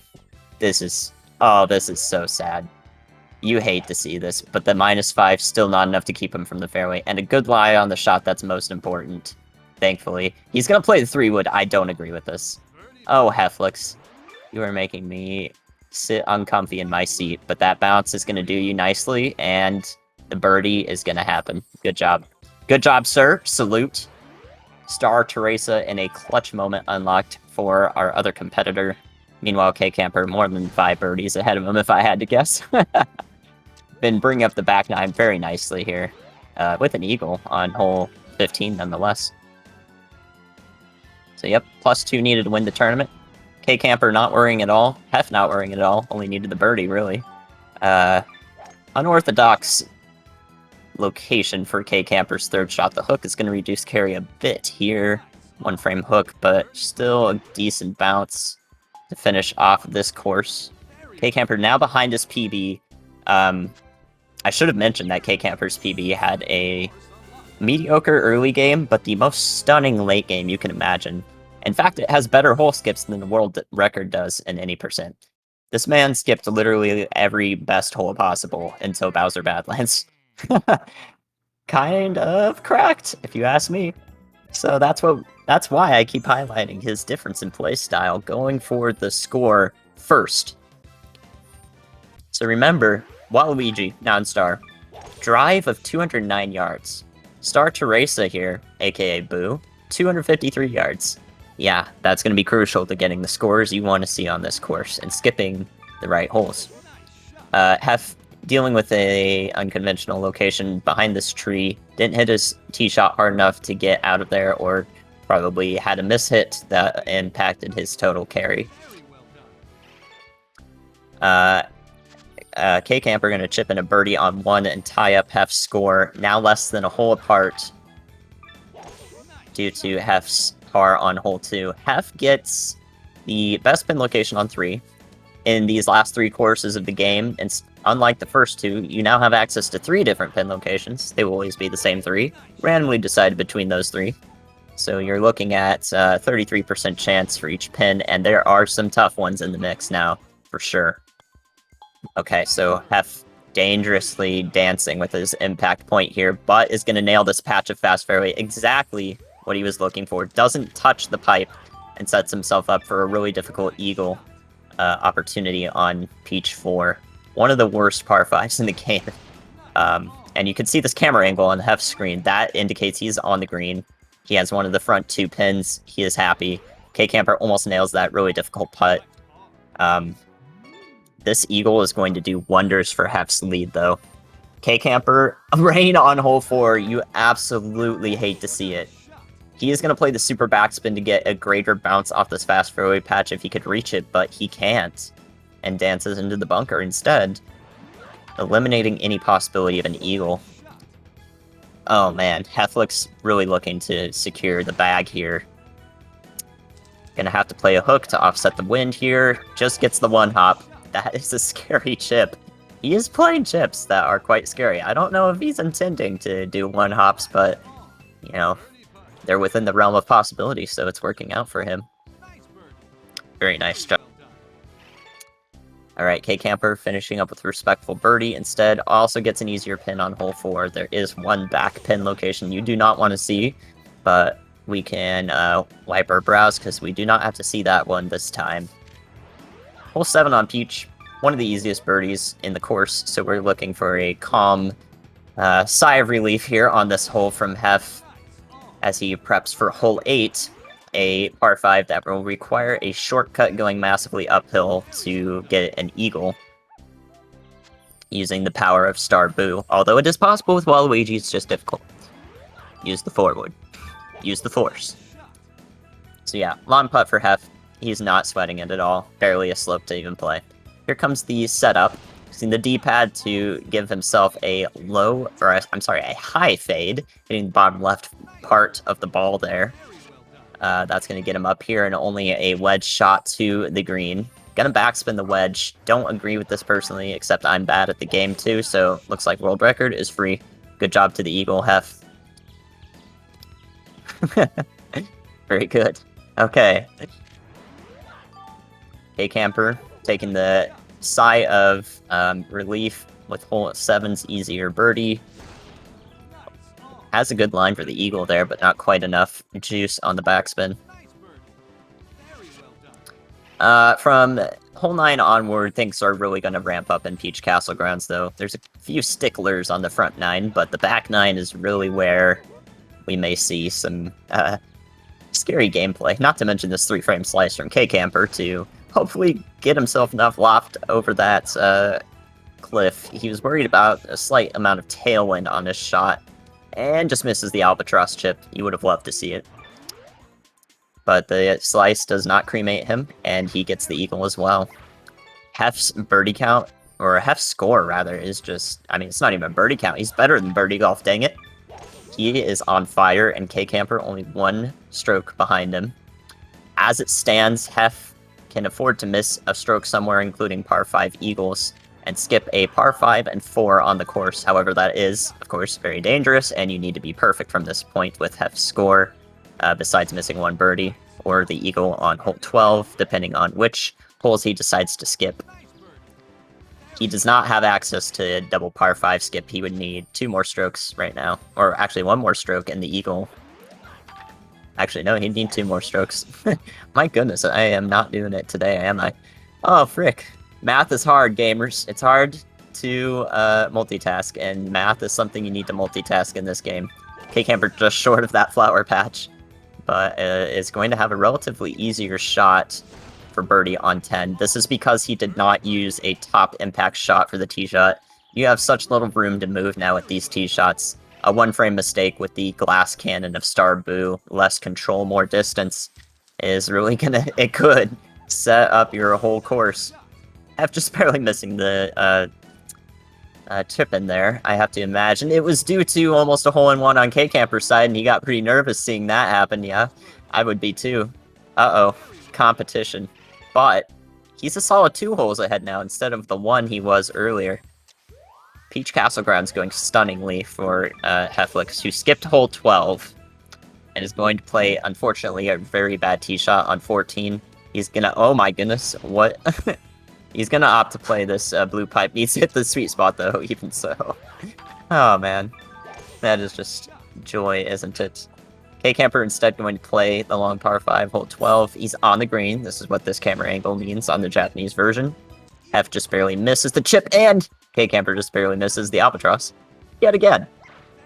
This is so sad. You hate to see this, but the -5 still not enough to keep him from the fairway, and a good lie on the shot that's most important, thankfully. He's gonna play the 3-wood. I don't agree with this. Oh, Hephlex, you are making me sit uncomfy in my seat, but that bounce is gonna do you nicely, and the birdie is gonna happen. Good job. Good job, sir. Salute. Star Teresa in a clutch moment unlocked for our other competitor. Meanwhile, kcamper more than 5 birdies ahead of him, if I had to guess. Been bringing up the back 9 very nicely here, with an eagle on hole 15 nonetheless. So yep, +2 needed to win the tournament. kcamper not worrying at all. Hef not worrying at all. Only needed the birdie, really. Unorthodox location for kcamper's third shot. The hook is going to reduce carry a bit here. 1-frame hook, but still a decent bounce to finish off this course. kcamper now behind his PB. I should have mentioned that kcamper's PB had a mediocre early game, but the most stunning late game you can imagine. In fact, it has better hole skips than the world record does in any percent. This man skipped literally every best hole possible until Bowser Badlands. Kind of cracked, if you ask me. So that's why I keep highlighting his difference in play style, going for the score first. So remember, Waluigi, non-star, drive of 209 yards. Star Teresa here, aka Boo, 253 yards. Yeah, that's going to be crucial to getting the scores you want to see on this course and skipping the right holes. Hef dealing with a unconventional location behind this tree, didn't hit his tee shot hard enough to get out of there, or probably had a mishit that impacted his total carry. kcamper going to chip in a birdie on 1 and tie up Hef's score, now less than a hole apart due to Hef's par on hole 2. Hef gets the best pin location on 3, in these last 3 courses of the game, and unlike the first 2, you now have access to 3 different pin locations. They will always be the same 3, randomly decided between those 3. So you're looking at 33% chance for each pin, and there are some tough ones in the mix now, for sure. Okay, so Hef dangerously dancing with his impact point here, but is going to nail this patch of fast fairway. Exactly what he was looking for. Doesn't touch the pipe and sets himself up for a really difficult eagle opportunity on Peach 4. One of the worst par 5s in the game. And you can see this camera angle on Hef's screen. That indicates he's on the green. He has one of the front 2 pins. He is happy. Kcamper almost nails that really difficult putt. This eagle is going to do wonders for Hef's lead, though. Kcamper, rain on hole 4. You absolutely hate to see it. He is going to play the super backspin to get a greater bounce off this fast fairway patch if he could reach it, but he can't, and dances into the bunker instead, eliminating any possibility of an eagle. Oh man, Hephlex really looking to secure the bag here. Gonna have to play a hook to offset the wind here. Just gets the 1 hop. That is a scary chip. He is playing chips that are quite scary. I don't know if he's intending to do 1 hops, but, you know, they're within the realm of possibility, so it's working out for him. Very nice job. Alright, Kcamper finishing up with respectful birdie. Instead, also gets an easier pin on hole 4. There is 1 back pin location you do not want to see, but we can wipe our brows because we do not have to see that one this time. Hole 7 on Peach, one of the easiest birdies in the course, so we're looking for a calm sigh of relief here on this hole from Hef as he preps for hole 8, a par 5 that will require a shortcut going massively uphill to get an eagle using the power of Star Boo. Although it is possible with Waluigi, it's just difficult. Use the forward. Use the force. So yeah, long putt for Hef. He's not sweating it at all. Barely a slope to even play. Here comes the setup. Using the D-pad to give himself a a high fade, hitting the bottom left part of the ball there. That's going to get him up here and only a wedge shot to the green. Gonna backspin the wedge. Don't agree with this personally, except I'm bad at the game too, so looks like world record is free. Good job to the eagle, Hef. Very good. Okay. Kcamper taking the sigh of relief with hole 7's easier birdie. Has a good line for the eagle there, but not quite enough juice on the backspin. From hole 9 onward, things are really going to ramp up in Peach Castle grounds, though. There's a few sticklers on the front 9, but the back 9 is really where we may see some scary gameplay. Not to mention this 3-frame slice from Kcamper to hopefully get himself enough loft over that cliff. He was worried about a slight amount of tailwind on his shot, and just misses the albatross chip. You would have loved to see it. But the slice does not cremate him, and he gets the eagle as well. Hef's birdie count, or Hef's score rather, is just, I mean, it's not even a birdie count. He's better than birdie golf, dang it. He is on fire, and Kcamper only 1 stroke behind him. As it stands, Hef can afford to miss a stroke somewhere, including par 5 eagles, and skip a par 5 and 4 on the course. However, that is, of course, very dangerous, and you need to be perfect from this point with Hef's score, besides missing 1 birdie, or the eagle on hole 12, depending on which holes he decides to skip. He does not have access to a double par 5 skip. He would need 2 more strokes right now, or actually 1 more stroke, and the eagle... Actually, no, he'd need 2 more strokes. My goodness, I am not doing it today, am I? Oh, frick. Math is hard, gamers. It's hard to multitask, and math is something you need to multitask in this game. Kcamper just short of that flower patch, but is going to have a relatively easier shot for birdie on 10. This is because he did not use a top impact shot for the tee shot. You have such little room to move now with these tee shots. A 1-frame mistake with the glass cannon of Star Boo, less control, more distance, is really gonna, it could set up your whole course. Hef just barely missing the chip in there, I have to imagine. It was due to almost a hole-in-one on Kcamper's side, and he got pretty nervous seeing that happen, yeah. I would be too. Uh-oh. Competition. But he's a solid 2 holes ahead now instead of the 1 he was earlier. Peach Castle Ground's going stunningly for Hephlex, who skipped hole 12 and is going to play, unfortunately, a very bad tee shot on 14. He's gonna, oh my goodness, what? He's gonna opt to play this blue pipe. Needs to hit the sweet spot though, even so. Oh man, that is just joy, isn't it? kcamper instead going to play the long par 5, hole 12. He's on the green. This is what this camera angle means on the Japanese version. Hef just barely misses the chip, and kcamper just barely misses the albatross. Yet again.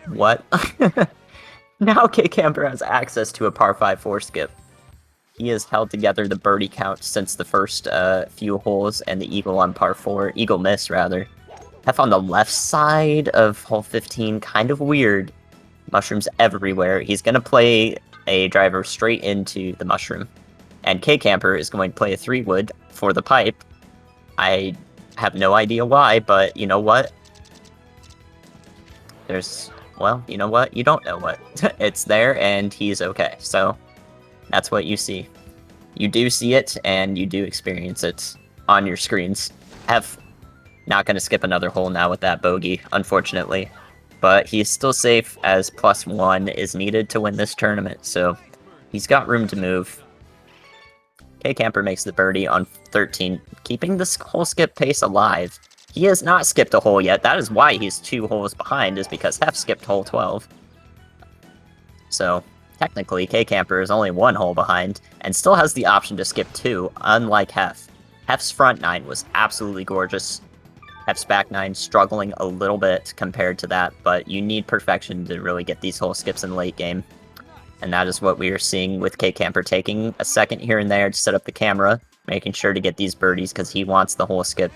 What? Now kcamper has access to a par 5 4-skip. He has held together the birdie count since the first few holes, and the eagle on par 4. Eagle miss, rather. Hef on the left side of hole 15, kind of weird. Mushrooms everywhere. He's going to play a driver straight into the mushroom. And kcamper is going to play a 3-wood for the pipe. I have no idea why, but you know what? Well, you know what? You don't know what. It's there, and he's okay. So, that's what you see. You do see it, and you do experience it on your screens. Hef not going to skip another hole now with that bogey, unfortunately. But he's still safe, as +1 is needed to win this tournament, so he's got room to move. kcamper makes the birdie on 13, keeping this hole skip pace alive. He has not skipped a hole yet. That is why he's 2 holes behind, is because Hef skipped hole 12. So, technically, kcamper is only 1 hole behind, and still has the option to skip 2, unlike Hef. Hef's front 9 was absolutely gorgeous. Hef's back 9 struggling a little bit compared to that, but you need perfection to really get these hole skips in the late game. And that is what we are seeing with kcamper, taking a second here and there to set up the camera, making sure to get these birdies because he wants the hole skip.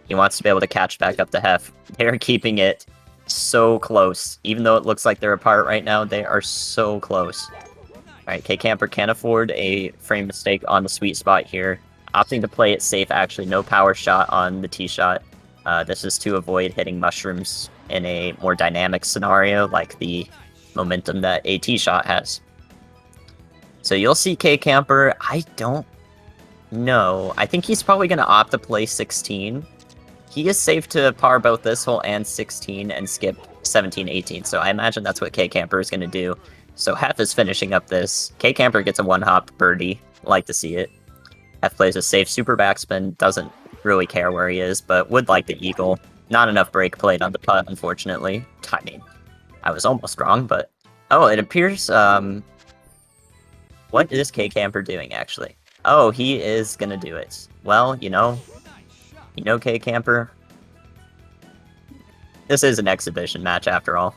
He wants to be able to catch back up to Hef. They're keeping it so close. Even though it looks like they're apart right now, they are so close. Alright, kcamper can't afford a frame mistake on the sweet spot here. Opting to play it safe, actually. No power shot on the tee shot. This is to avoid hitting mushrooms in a more dynamic scenario, like the momentum that a tee shot has. So you'll see kcamper, I don't know. I think he's probably going to opt to play 16. He is safe to par both this hole and 16 and skip 17, 18. So I imagine that's what kcamper is going to do. So Hef is finishing up this. kcamper gets a 1-hop birdie. Like to see it. Hef plays a safe super backspin. Doesn't really care where he is, but would like the eagle. Not enough break played on the putt, unfortunately. I mean, I was almost wrong, but... Oh, it appears, what is kcamper doing, actually? Oh, he is gonna do it. Well, you know kcamper. This is an exhibition match, after all.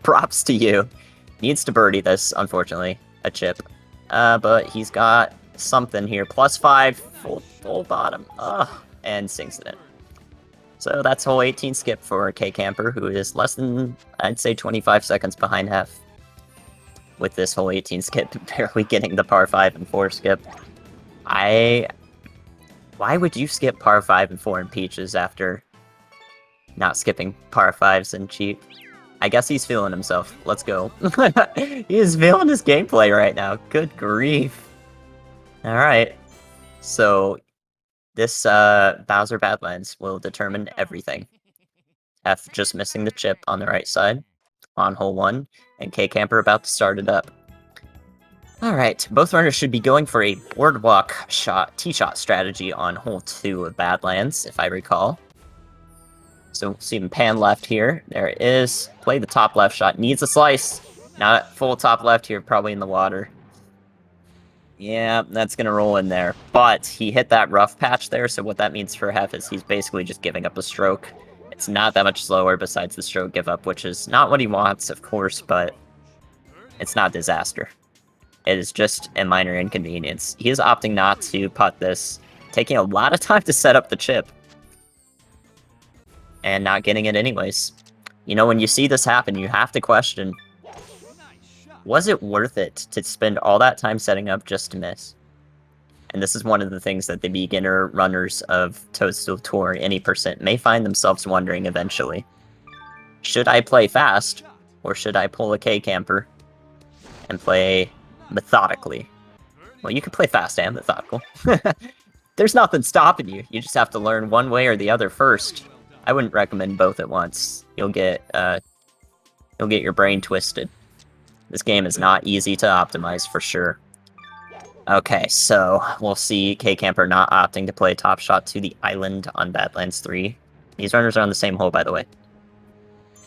Props to you. Needs to birdie this, unfortunately. A chip. But he's got something here. +5, full bottom. Ugh. And sinks it in. So that's hole 18 skip for kcamper, who is less than, I'd say, 25 seconds behind Hef. With this hole 18 skip, barely getting the par 5 and 4 skip. Why would you skip par 5 and 4 in Peaches after not skipping par 5s and cheap? I guess he's feeling himself. Let's go. He is feeling his gameplay right now. Good grief. Alright. So... this Bowser Badlands will determine everything. Hef just missing the chip on the right side on hole 1, and kcamper about to start it up. Alright, both runners should be going for a boardwalk tee shot strategy on hole 2 of Badlands, if I recall. So we'll see him pan left here. There it is. Play the top left shot. Needs a slice. Not full top left here, probably in the water. Yeah, that's going to roll in there. But he hit that rough patch there, so what that means for Hef is he's basically just giving up a stroke. It's not that much slower besides the stroke give up, which is not what he wants, of course, but it's not disaster. It is just a minor inconvenience. He is opting not to putt this, taking a lot of time to set up the chip. And not getting it anyways. You know, when you see this happen, you have to question... was it worth it to spend all that time setting up just to miss? And this is one of the things that the beginner runners of Toadstool Tour, any percent, may find themselves wondering eventually. Should I play fast, or should I pull a kcamper and play methodically? Well, you can play fast and methodical. there's nothing stopping you. You just have to learn one way or the other first. I wouldn't recommend both at once. You'll get your brain twisted. This game is not easy to optimize for sure. Okay, so we'll see kcamper not opting to play top shot to the island on Badlands 3. These runners are on the same hole, by the way.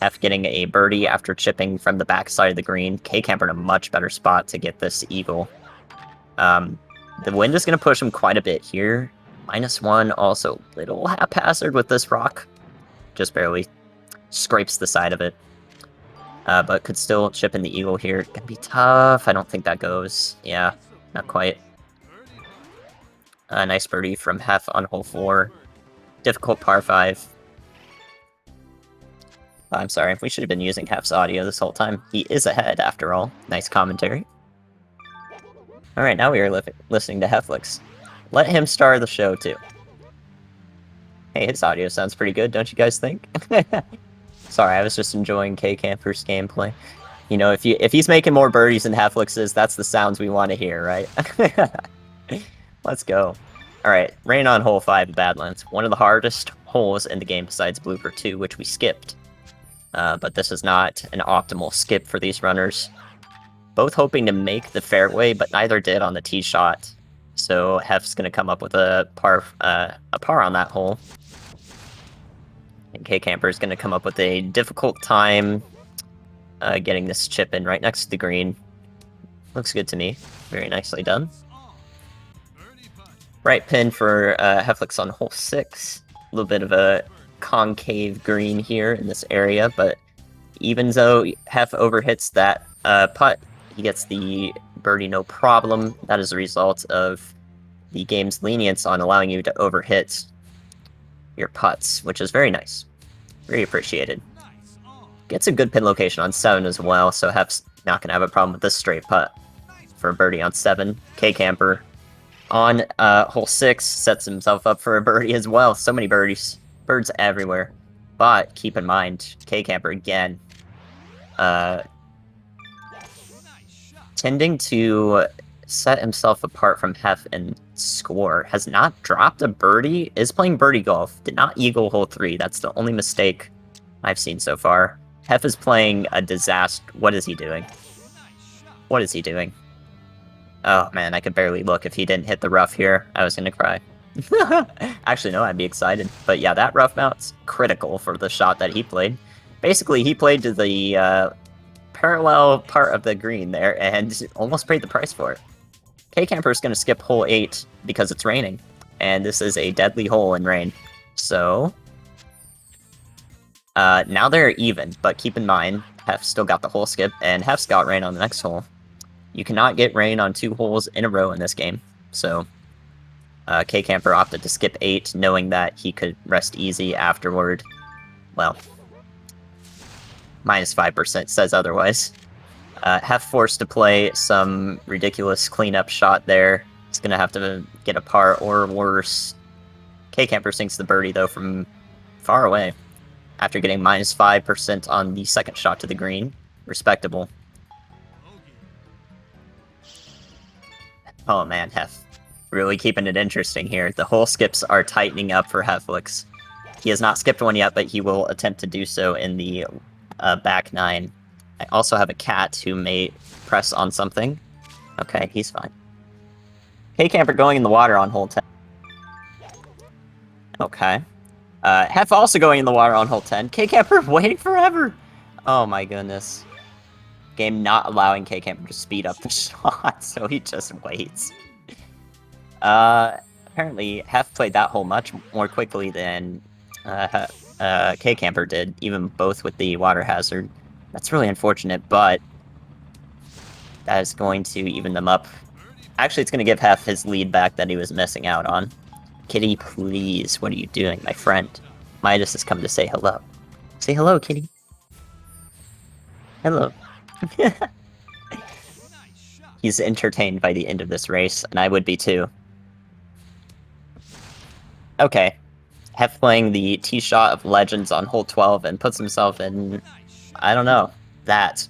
Hef getting a birdie after chipping from the backside of the green. kcamper in a much better spot to get this eagle. The wind is going to push him quite a bit here. -1, also a little haphazard with this rock. Just barely scrapes the side of it. But could still chip in the eagle here. Gonna be tough. I don't think that goes. Yeah, not quite. Nice birdie from Hef on hole 4. Difficult par 5. I'm sorry, we should have been using Hef's audio this whole time. He is ahead, after all. Nice commentary. Alright, now we are listening to Hephlex. Let him star the show, too. Hey, his audio sounds pretty good, don't you guys think? Sorry, I was just enjoying kcamper's gameplay. You know, if he's making more birdies than Hephlex is, that's the sounds we want to hear, right? Let's go. Alright, rain on hole 5 of Badlands. One of the hardest holes in the game besides Blooper 2, which we skipped. But this is not an optimal skip for these runners. Both hoping to make the fairway, but neither did on the tee shot. So Hef's going to come up with a par on that hole. And kcamper is going to come up with a difficult time getting this chip in right next to the green. Looks good to me. Very nicely done. Right pin for Hephlex on hole 6. A little bit of a concave green here in this area, but even though Hef overhits that putt, he gets the birdie no problem. That is a result of the game's lenience on allowing you to overhit your putts, which is very nice. Very appreciated. Gets a good pin location on 7 as well, so Hef's not going to have a problem with this straight putt for a birdie on 7. kcamper on hole 6 sets himself up for a birdie as well. So many birdies. Birds everywhere. But keep in mind, kcamper again, tending to set himself apart from Hef and score. Has not dropped a birdie. Is playing birdie golf. Did not eagle hole 3. That's the only mistake I've seen so far. Hef is playing a disaster. What is he doing? What is he doing? Oh man, I could barely look if he didn't hit the rough here. I was gonna cry. Actually, no, I'd be excited. But yeah, that rough mount's critical for the shot that he played. Basically, he played to the parallel part of the green there and almost paid the price for it. kcamper is going to skip hole 8 because it's raining. And this is a deadly hole in rain. So now they're even, but keep in mind, Hef still got the hole skip, and Hef's got rain on the next hole. You cannot get rain on 2 holes in a row in this game. So kcamper opted to skip 8, knowing that he could rest easy afterward. Well, -5% says otherwise. Hef forced to play some ridiculous cleanup shot there. He's going to have to get a par or worse. kcamper sinks the birdie, though, from far away, after getting -5% on the second shot to the green. Respectable. Oh man, Hef. Really keeping it interesting here. The hole skips are tightening up for Hephlex. He has not skipped one yet, but he will attempt to do so in the back 9. I also have a cat who may press on something. Okay, he's fine. kcamper going in the water on hole 10. Okay. Hef also going in the water on hole 10. kcamper waiting forever! Oh my goodness. Game not allowing kcamper to speed up the shot, so he just waits. Apparently, Hef played that hole much more quickly than kcamper did, even both with the water hazard. That's really unfortunate, but that is going to even them up. Actually, it's going to give Hef his lead back that he was missing out on. Kitty, please, what are you doing, my friend? Midas has come to say hello. Say hello, Kitty. Hello. He's entertained by the end of this race, and I would be too. Okay. Hef playing the tee shot of Legends on hole 12 and puts himself in, I don't know, that.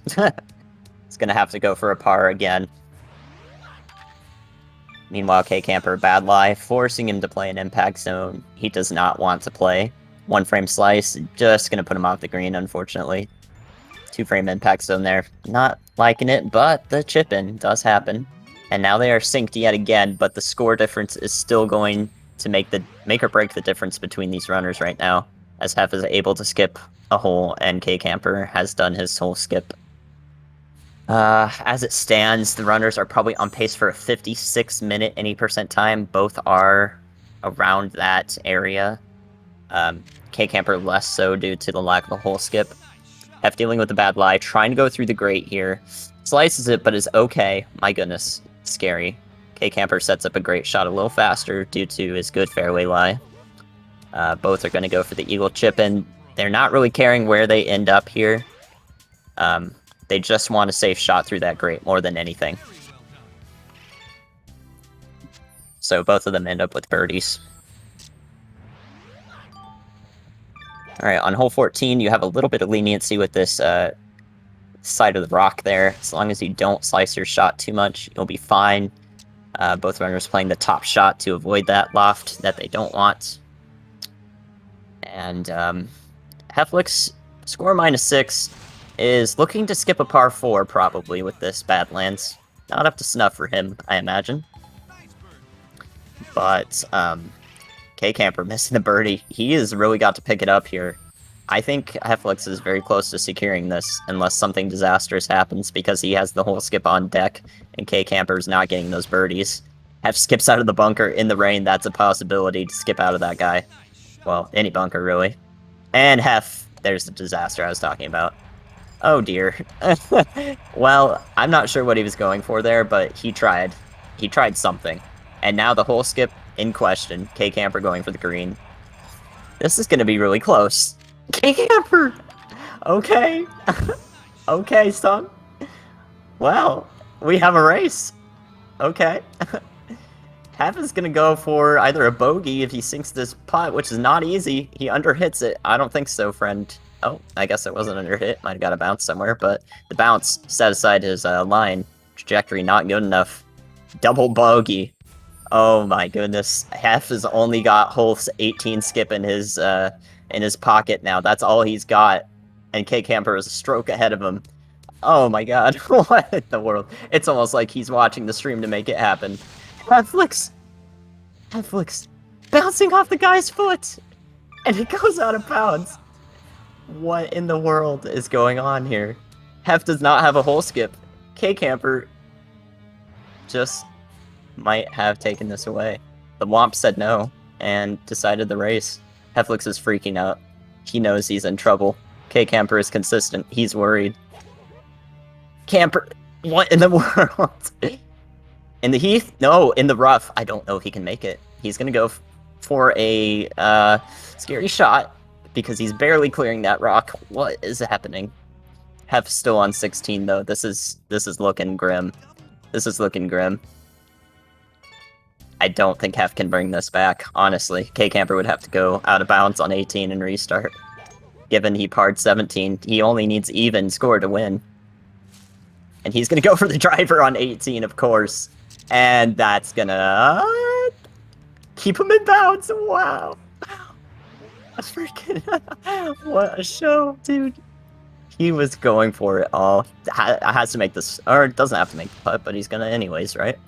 He's gonna have to go for a par again. Meanwhile, kcamper bad lie, forcing him to play an impact zone he does not want to play. 1-frame slice, just gonna put him off the green, unfortunately. 2-frame impact zone there. Not liking it, but the chip-in does happen. And now they are synced yet again, but the score difference is still going to make or break the difference between these runners right now, as Hef is able to skip a hole, and kcamper has done his whole skip. As it stands, the runners are probably on pace for a 56-minute any percent time. Both are around that area. kcamper less so due to the lack of a hole skip. Hef dealing with the bad lie, trying to go through the grate here. Slices it, but is okay. My goodness, scary. kcamper sets up a great shot a little faster due to his good fairway lie. Both are going to go for the eagle chip, and they're not really caring where they end up here. They just want a safe shot through that grate more than anything. So both of them end up with birdies. Alright, on hole 14, you have a little bit of leniency with this side of the rock there. As long as you don't slice your shot too much, you'll be fine. Both runners playing the top shot to avoid that loft that they don't want. And Hephlex, score -6, is looking to skip a par 4 probably with this Badlands. Not up to snuff for him, I imagine. But kcamper missing the birdie. He has really got to pick it up here. I think Hephlex is very close to securing this, unless something disastrous happens, because he has the whole skip on deck, and kcamper is not getting those birdies. Hef skips out of the bunker in the rain. That's a possibility to skip out of that guy. Well, any bunker, really. And Hef, there's the disaster I was talking about. Oh dear. Well, I'm not sure what he was going for there, but he tried. He tried something. And now the whole skip in question. kcamper going for the green. This is going to be really close. kcamper! Okay. Okay, son. Well, we have a race. Okay. Hef is going to go for either a bogey if he sinks this putt, which is not easy. He underhits it. I don't think so, friend. Oh, I guess it wasn't underhit. Might have got a bounce somewhere, but the bounce set aside his line. Trajectory not good enough. Double bogey. Oh my goodness. Hef has only got hole 18 skip in his pocket now. That's all he's got. And kcamper is a stroke ahead of him. Oh my god. What in the world? It's almost like he's watching the stream to make it happen. Hephlex! Hephlex! Bouncing off the guy's foot! And it goes out of bounds. What in the world is going on here? Hef does not have a hole skip. kcamper just might have taken this away. The Womp said no and decided the race. Hephlex is freaking out. He knows he's in trouble. kcamper is consistent. He's worried. Camper, what in the world? In the heath? No, in the rough. I don't know if he can make it. He's gonna go for a scary shot because he's barely clearing that rock. What is happening? Hef's still on 16 though. This is looking grim. This is looking grim. I don't think Hef can bring this back, honestly. kcamper would have to go out of bounds on 18 and restart. Given he parred 17, he only needs even score to win. And he's gonna go for the driver on 18, of course. And that's gonna keep him in bounds. Wow. That's freaking what a show, dude. He was going for it all. Has to make this, or doesn't have to make the putt, but he's gonna anyways, right?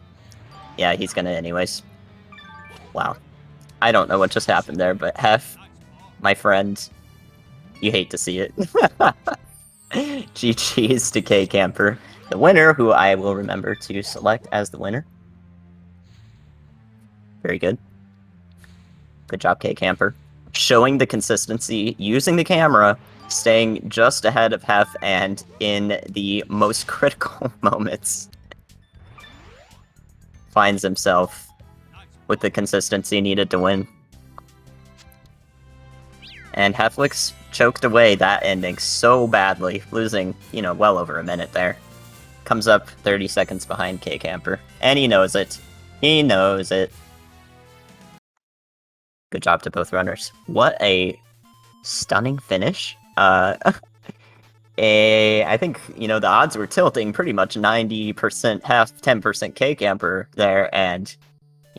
Yeah, he's gonna anyways. Wow. I don't know what just happened there, but Hef, my friend, you hate to see it. GG's to kcamper. The winner, who I will remember to select as the winner. Very good. Good job, kcamper. Showing the consistency, using the camera, staying just ahead of Hef, and in the most critical moments, finds himself with the consistency needed to win. And Hephlex choked away that ending so badly, losing, you know, well over a minute there. Comes up 30 seconds behind kcamper, and he knows it. He knows it. Good job to both runners. What a stunning finish. I think, the odds were tilting pretty much 90% Hef, 10% kcamper there, and,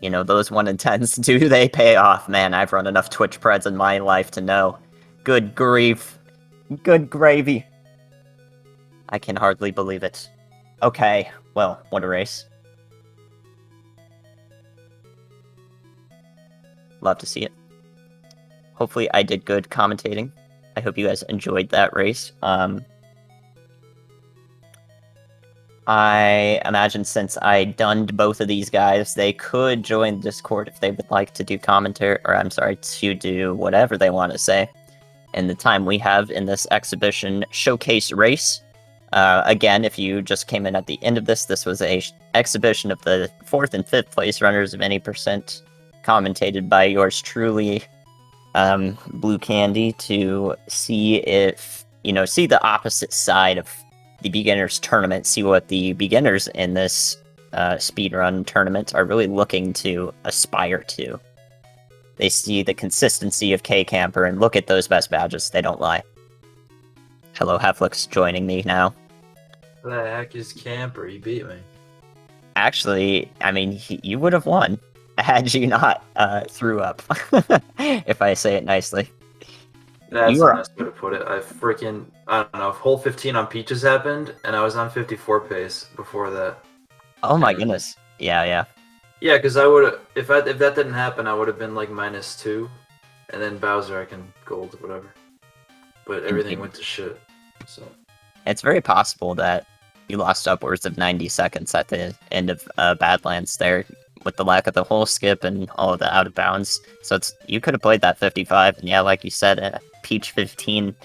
those 1 in 10s, do they pay off? Man, I've run enough Twitch Preds in my life to know. Good grief. Good gravy. I can hardly believe it. Okay, well, what a race. Love to see it. Hopefully I did good commentating. I hope you guys enjoyed that race. I imagine since I dunned both of these guys, they could join the Discord if they would like to do commentary, or I'm sorry, to do whatever they want to say in the time we have in this exhibition showcase race. Again, if you just came in at the end of this, this was a exhibition of the 4th and 5th place runners of any percent, commentated by yours truly, Blue Candy, to see if, see the opposite side of the beginners tournament, see what the beginners in this speedrun tournament are really looking to aspire to. They see the consistency of kcamper and look at those best badges, they don't lie. Hello, Hephlex joining me now. What the heck is camper? You beat me. Actually, I mean, you would have won had you not threw up, if I say it nicely. That's a nice way to put it. I don't know, if hole 15 on Peaches happened, and I was on 54 pace before that. Oh my goodness. Yeah. Yeah, because I would if that didn't happen, I would have been like -2, and then Bowser I can gold or whatever. But everything went to shit. So it's very possible that you lost upwards of 90 seconds at the end of Badlands there, with the lack of the hole skip and all of the out of bounds. So you could have played that 55, and yeah, like you said, Peach 15.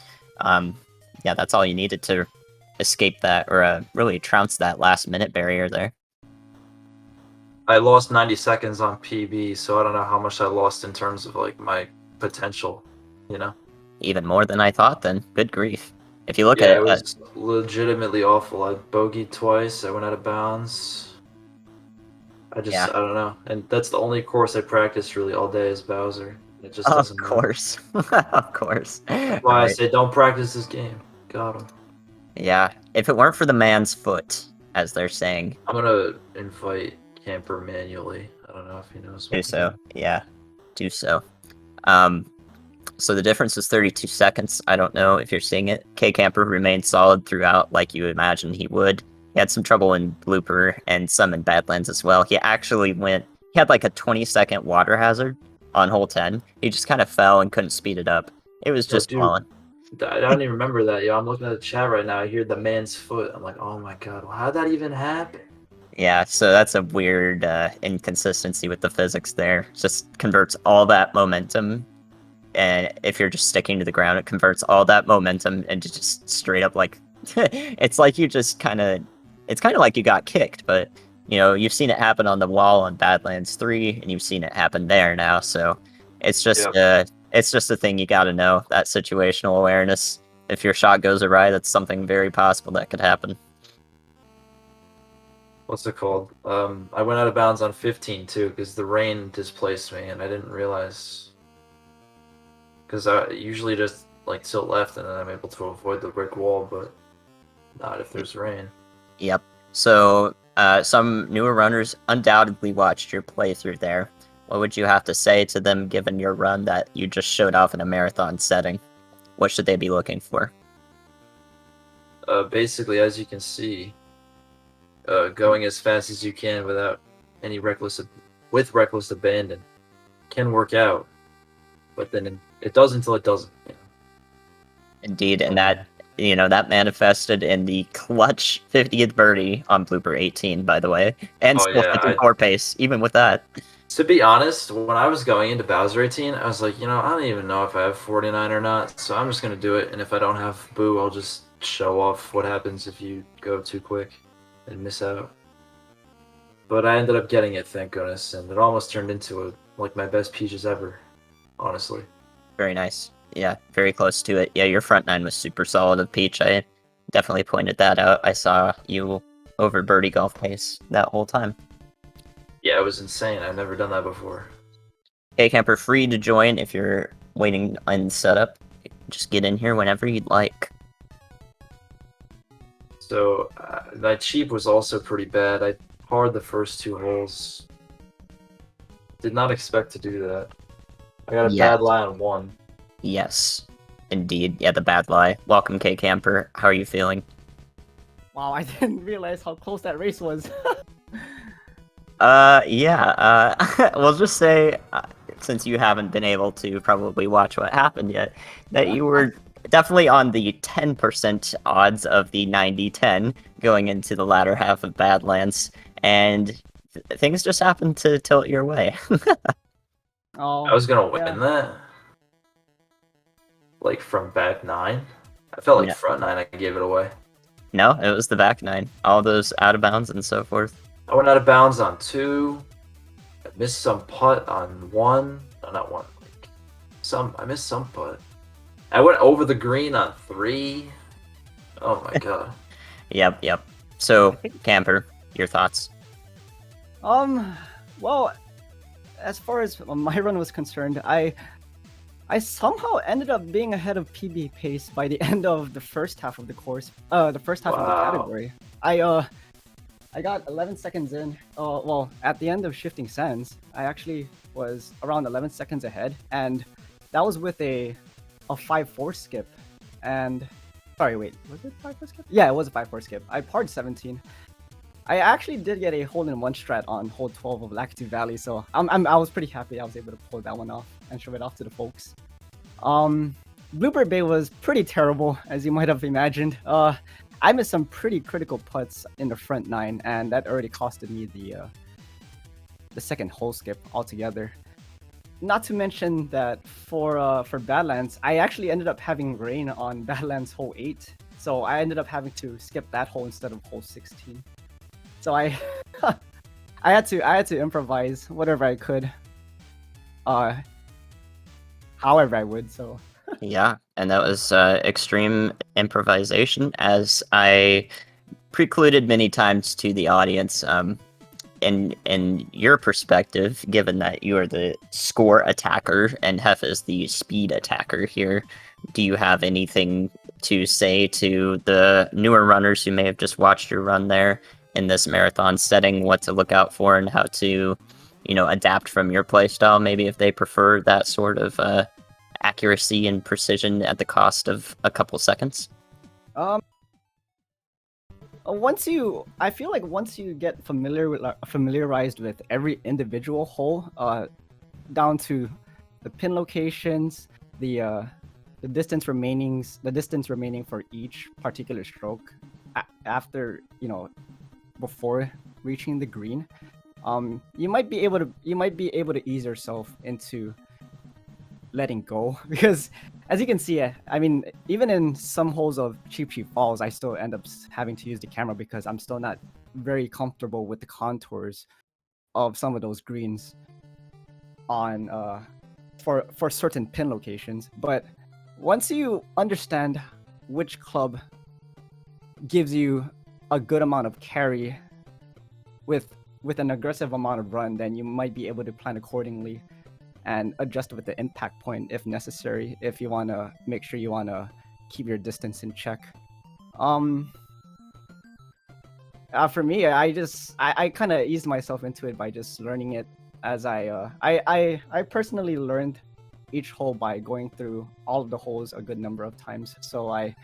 Yeah, that's all you needed to escape that, or really trounce that last minute barrier there. I lost 90 seconds on PB, so I don't know how much I lost in terms of like my potential, Even more than I thought then. Good grief. If you look at it was legitimately awful. I bogeyed twice, I went out of bounds. I don't know. And that's the only course I practice really all day is Bowser. It just doesn't Of course. Of course. That's why I say don't practice this game. Got him. Yeah. If it weren't for the man's foot, as they're saying. I'm gonna invite Camper manually. I don't know if he knows. Do so. Yeah. Do so. So the difference is 32 seconds. I don't know if you're seeing it. kcamper remained solid throughout, like you imagined he would. He had some trouble in Blooper and some in Badlands as well. He actually he had like a 20-second water hazard on hole 10. He just kind of fell and couldn't speed it up. It was just falling. I don't even remember that. I'm looking at the chat right now. I hear the man's foot. I'm like, oh my god, how'd that even happen? Yeah, so that's a weird inconsistency with the physics there. Just converts all that momentum, and if you're just sticking to the ground, it converts all that momentum into just straight up like... it's like you just kind of... It's kind of like you got kicked, but, you've seen it happen on the wall on Badlands 3, and you've seen it happen there now, so it's just it's just a thing you gotta know, that situational awareness. If your shot goes awry, that's something very possible that could happen. What's it called? I went out of bounds on 15 too, because the rain displaced me, and I didn't realize. Because I usually just like tilt left, and then I'm able to avoid the brick wall, but not if there's rain. Yep. So some newer runners undoubtedly watched your playthrough there. What would you have to say to them, given your run that you just showed off in a marathon setting? What should they be looking for? Basically, as you can see, going as fast as you can without any reckless abandon can work out, but then it does until it doesn't. Indeed, and that that manifested in the clutch 50th birdie on blooper 18, by the way, and still 54 pace, even with that. To be honest, when I was going into Bowser 18, I was like, I don't even know if I have 49 or not, so I'm just gonna do it, and if I don't have Boo, I'll just show off what happens if you go too quick and miss out. But I ended up getting it, thank goodness, and it almost turned into like my best Peaches ever, honestly. Very nice. Yeah, very close to it. Yeah, your front nine was super solid of Peach. I definitely pointed that out. I saw you over birdie golf pace that whole time. Yeah, it was insane. I've never done that before. kcamper free to join if you're waiting on setup. Just get in here whenever you'd like. So my cheap was also pretty bad. I parred the first 2 holes. Did not expect to do that. I got a bad lie on 1. Yes, indeed. Yeah, the bad lie. Welcome, kcamper. How are you feeling? Wow, I didn't realize how close that race was. We'll just say, since you haven't been able to probably watch what happened yet, that you were definitely on the 10% odds of the 90-10 going into the latter half of Badlands, and things just happened to tilt your way. Oh, I was gonna win yeah. that. Like from back 9. I felt like No. front 9 I gave it away. No, it was the back 9. All those out of bounds and so forth. I went out of bounds on 2. I missed some putt on 1. No, not 1. I missed some putt. I went over the green on 3. Oh my god. Yep. So, Camper, your thoughts? Well, as far as my run was concerned, I somehow ended up being ahead of PB pace by the end of the first half of the course. The first half of the category. I got 11 seconds in. Well, at the end of shifting sands, I actually was around 11 seconds ahead, and that was with a 5-4 skip. And sorry, wait, was it 5-4 skip? Yeah, it was a 5-4 skip. I parred 17. I actually did get a hole-in-one strat on hole 12 of Lakitu Valley, so I was pretty happy I was able to pull that one off and show it off to the folks. Bluebird Bay was pretty terrible, as you might have imagined. I missed some pretty critical putts in the front 9, and that already costed me the second hole skip altogether. Not to mention that for Badlands, I actually ended up having rain on Badlands hole 8, so I ended up having to skip that hole instead of hole 16. So I had to improvise whatever I could, however I would. So Yeah, and that was extreme improvisation, as I precluded many times to the audience. In your perspective, given that you are the score attacker and Hef is the speed attacker here, do you have anything to say to the newer runners who may have just watched your run there in this marathon setting, what to look out for and how to, adapt from your playstyle, maybe if they prefer that sort of accuracy and precision at the cost of a couple seconds? I feel like once you get familiarized with every individual hole, down to the pin locations, the distance remaining for each particular stroke, after before reaching the green, you might be able to ease yourself into letting go, because as you can see, I mean, even in some holes of Cheap Falls, I still end up having to use the camera because I'm still not very comfortable with the contours of some of those greens on for certain pin locations. But once you understand which club gives you a good amount of carry with an aggressive amount of run, then you might be able to plan accordingly and adjust with the impact point if necessary, if you want to make sure you want to keep your distance in check. For me, I kind of eased myself into it by just learning it as I personally learned each hole by going through all of the holes a good number of times. So I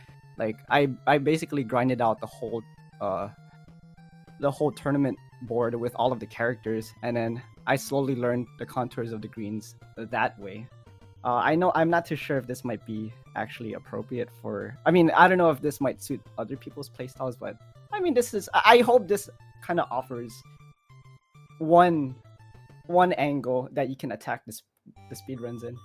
basically grinded out the whole tournament board with all of the characters, and then I slowly learned the contours of the greens that way. I know I'm not too sure if this might be actually appropriate for. I mean, I don't know if this might suit other people's playstyles, but I mean, I hope this kind of offers one angle that you can attack the speedruns in.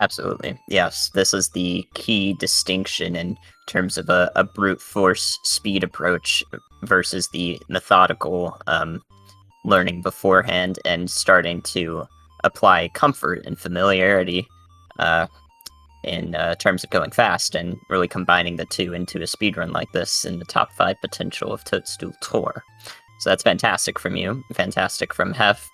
Absolutely. Yes, this is the key distinction in terms of a brute force speed approach versus the methodical learning beforehand and starting to apply comfort and familiarity in terms of going fast and really combining the two into a speedrun like this in the top 5 potential of Toadstool Tour. So that's fantastic from you, fantastic from Hef,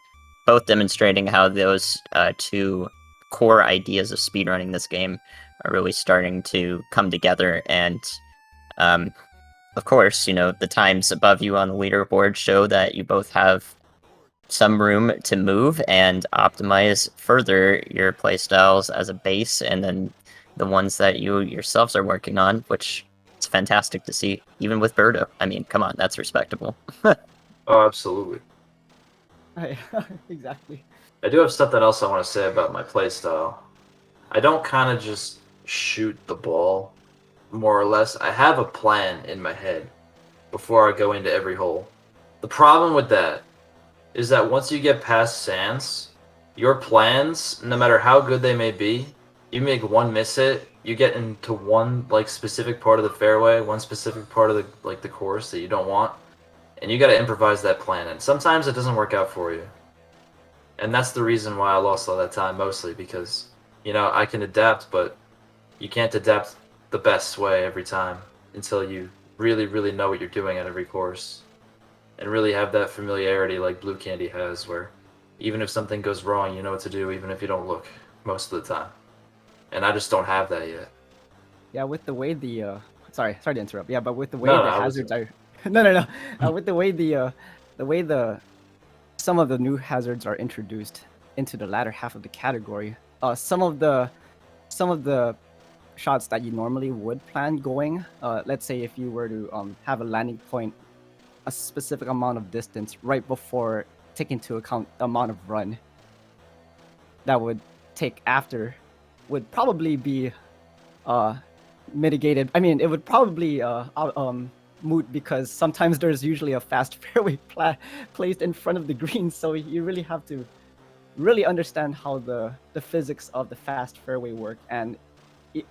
both demonstrating how those two core ideas of speedrunning this game are really starting to come together and of course, the times above you on the leaderboard show that you both have some room to move and optimize further your playstyles as a base, and then the ones that you yourselves are working on, which it's fantastic to see, even with Birdo. I mean, come on, that's respectable. Oh, absolutely. Exactly. I do have something else I want to say about my playstyle. I don't kind of just shoot the ball, more or less. I have a plan in my head before I go into every hole. The problem with that is that once you get past sands, your plans, no matter how good they may be, you make one miss hit, you get into one specific part of the fairway, one specific part of the course that you don't want, and you got to improvise that plan. And sometimes it doesn't work out for you. And that's the reason why I lost all that time, mostly because, I can adapt, but you can't adapt the best way every time until you really, really know what you're doing at every course. And really have that familiarity like Blue Candy has, where even if something goes wrong, you know what to do, even if you don't look most of the time. And I just don't have that yet. Yeah, with the way the sorry to interrupt. Yeah, but with the way No, the I hazards wasn't. are no. With the way the some of the new hazards are introduced into the latter half of the category, some of the shots that you normally would plan going, let's say if you were to have a landing point a specific amount of distance right before taking into account the amount of run that would take after, would probably be mitigated. I mean, it would probably moot, because sometimes there's usually a fast fairway placed in front of the green, so you really have to really understand how the physics of the fast fairway work, and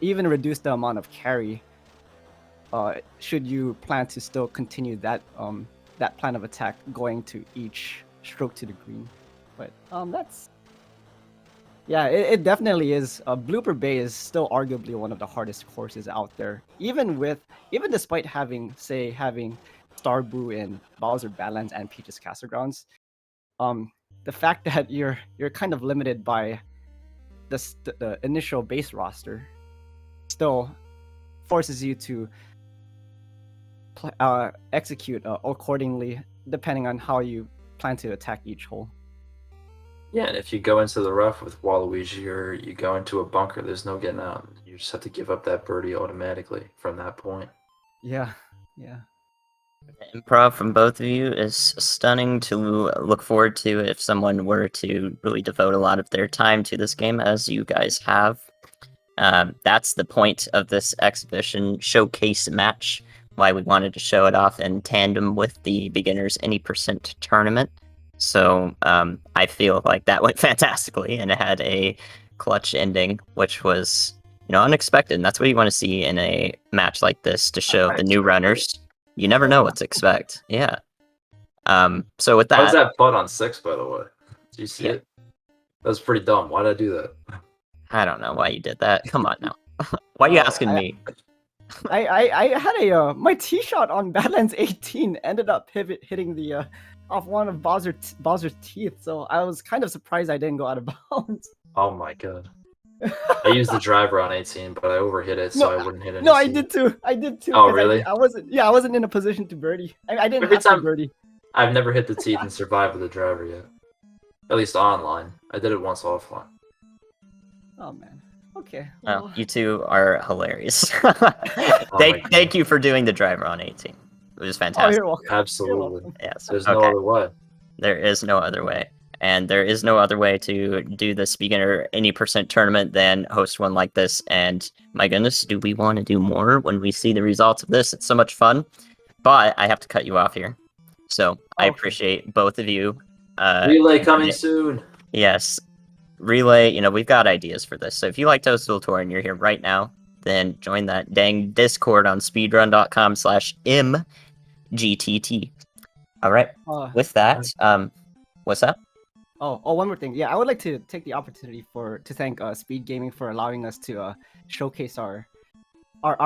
even reduce the amount of carry should you plan to still continue that that plan of attack going to each stroke to the green. But that's yeah, it definitely is. Blooper Bay is still arguably one of the hardest courses out there, even despite having Starboo in Bowser Badlands and Peach's Castle Grounds. The fact that you're kind of limited by the initial base roster still forces you to execute accordingly, depending on how you plan to attack each hole. Yeah, and if you go into the rough with Waluigi or you go into a bunker, there's no getting out. You just have to give up that birdie automatically from that point. Yeah. Improv from both of you is stunning to look forward to if someone were to really devote a lot of their time to this game, as you guys have. That's the point of this exhibition showcase match, why we wanted to show it off in tandem with the beginners any percent tournament. So I feel like that went fantastically, and it had a clutch ending, which was unexpected. And that's what you want to see in a match like this, to show the new runners. You never know what to expect. Yeah. So with How's that, that putt on 6, by the way? Did you see it? That was pretty dumb. Why did I do that? I don't know why you did that. Come on now. Why are you asking me? I had my tee shot on Badlands 18 ended up hitting the off one of Bowser's teeth, so I was kind of surprised I didn't go out of bounds. Oh my god. I used the driver on 18, but I overhit it, so I wouldn't hit any. No, I did too. Oh, really? I wasn't in a position to birdie. I didn't have to birdie. I've never hit the teeth and survived with a driver yet. At least online. I did it once offline. Oh man. Okay. Well, you two are hilarious. Oh thank you for doing the driver on 18. It was fantastic. Oh, you're welcome. Absolutely. Yes. There's no other way. There is no other way. And there is no other way to do this beginner any percent tournament than host one like this. And my goodness, do we want to do more when we see the results of this? It's so much fun. But I have to cut you off here. So I appreciate both of you. Relay coming soon. Yes. Relay, we've got ideas for this. So if you like Toadstool Tour and you're here right now, then join that dang Discord on speedrun.com/mgtt. All right. With that, what's up? Oh, one more thing. Yeah, I would like to take the opportunity to thank SpeedGaming for allowing us to showcase our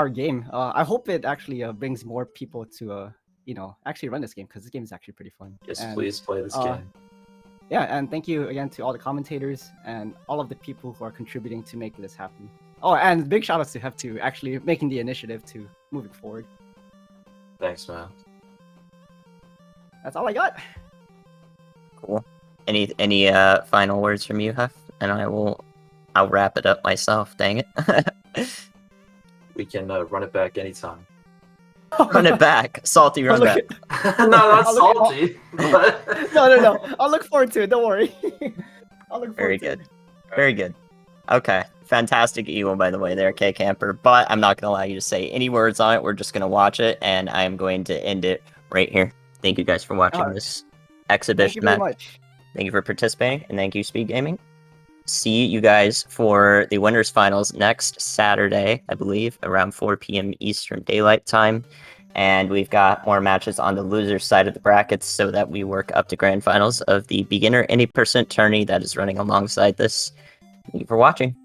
game. I hope it actually brings more people to actually run this game, because this game is actually pretty fun. Yes, please play this game. Yeah, and thank you again to all the commentators and all of the people who are contributing to make this happen. Oh, and big shout outs to Hef to actually making the initiative to moving forward. Thanks, man. That's all I got. Cool. Any final words from you, Hef? And I'll wrap it up myself. Dang it. We can run it back anytime. Run it back, salty run back. No, not I'll look- salty. But... No. I'll look forward to it. Don't worry. I'll look forward Very to good. it. Very good. Okay. Fantastic Eagle, by the way, there, K-Camper. But I'm not going to allow you to say any words on it. We're just going to watch it, and I'm going to end it right here. Thank you guys for watching Alright. this Thank exhibition you very match. much. Thank you for participating, and thank you, Speed Gaming. See you guys for the winners finals next Saturday, I believe, around 4 p.m. Eastern Daylight Time. And we've got more matches on the loser side of the brackets so that we work up to grand finals of the beginner any percent tourney that is running alongside this. Thank you for watching.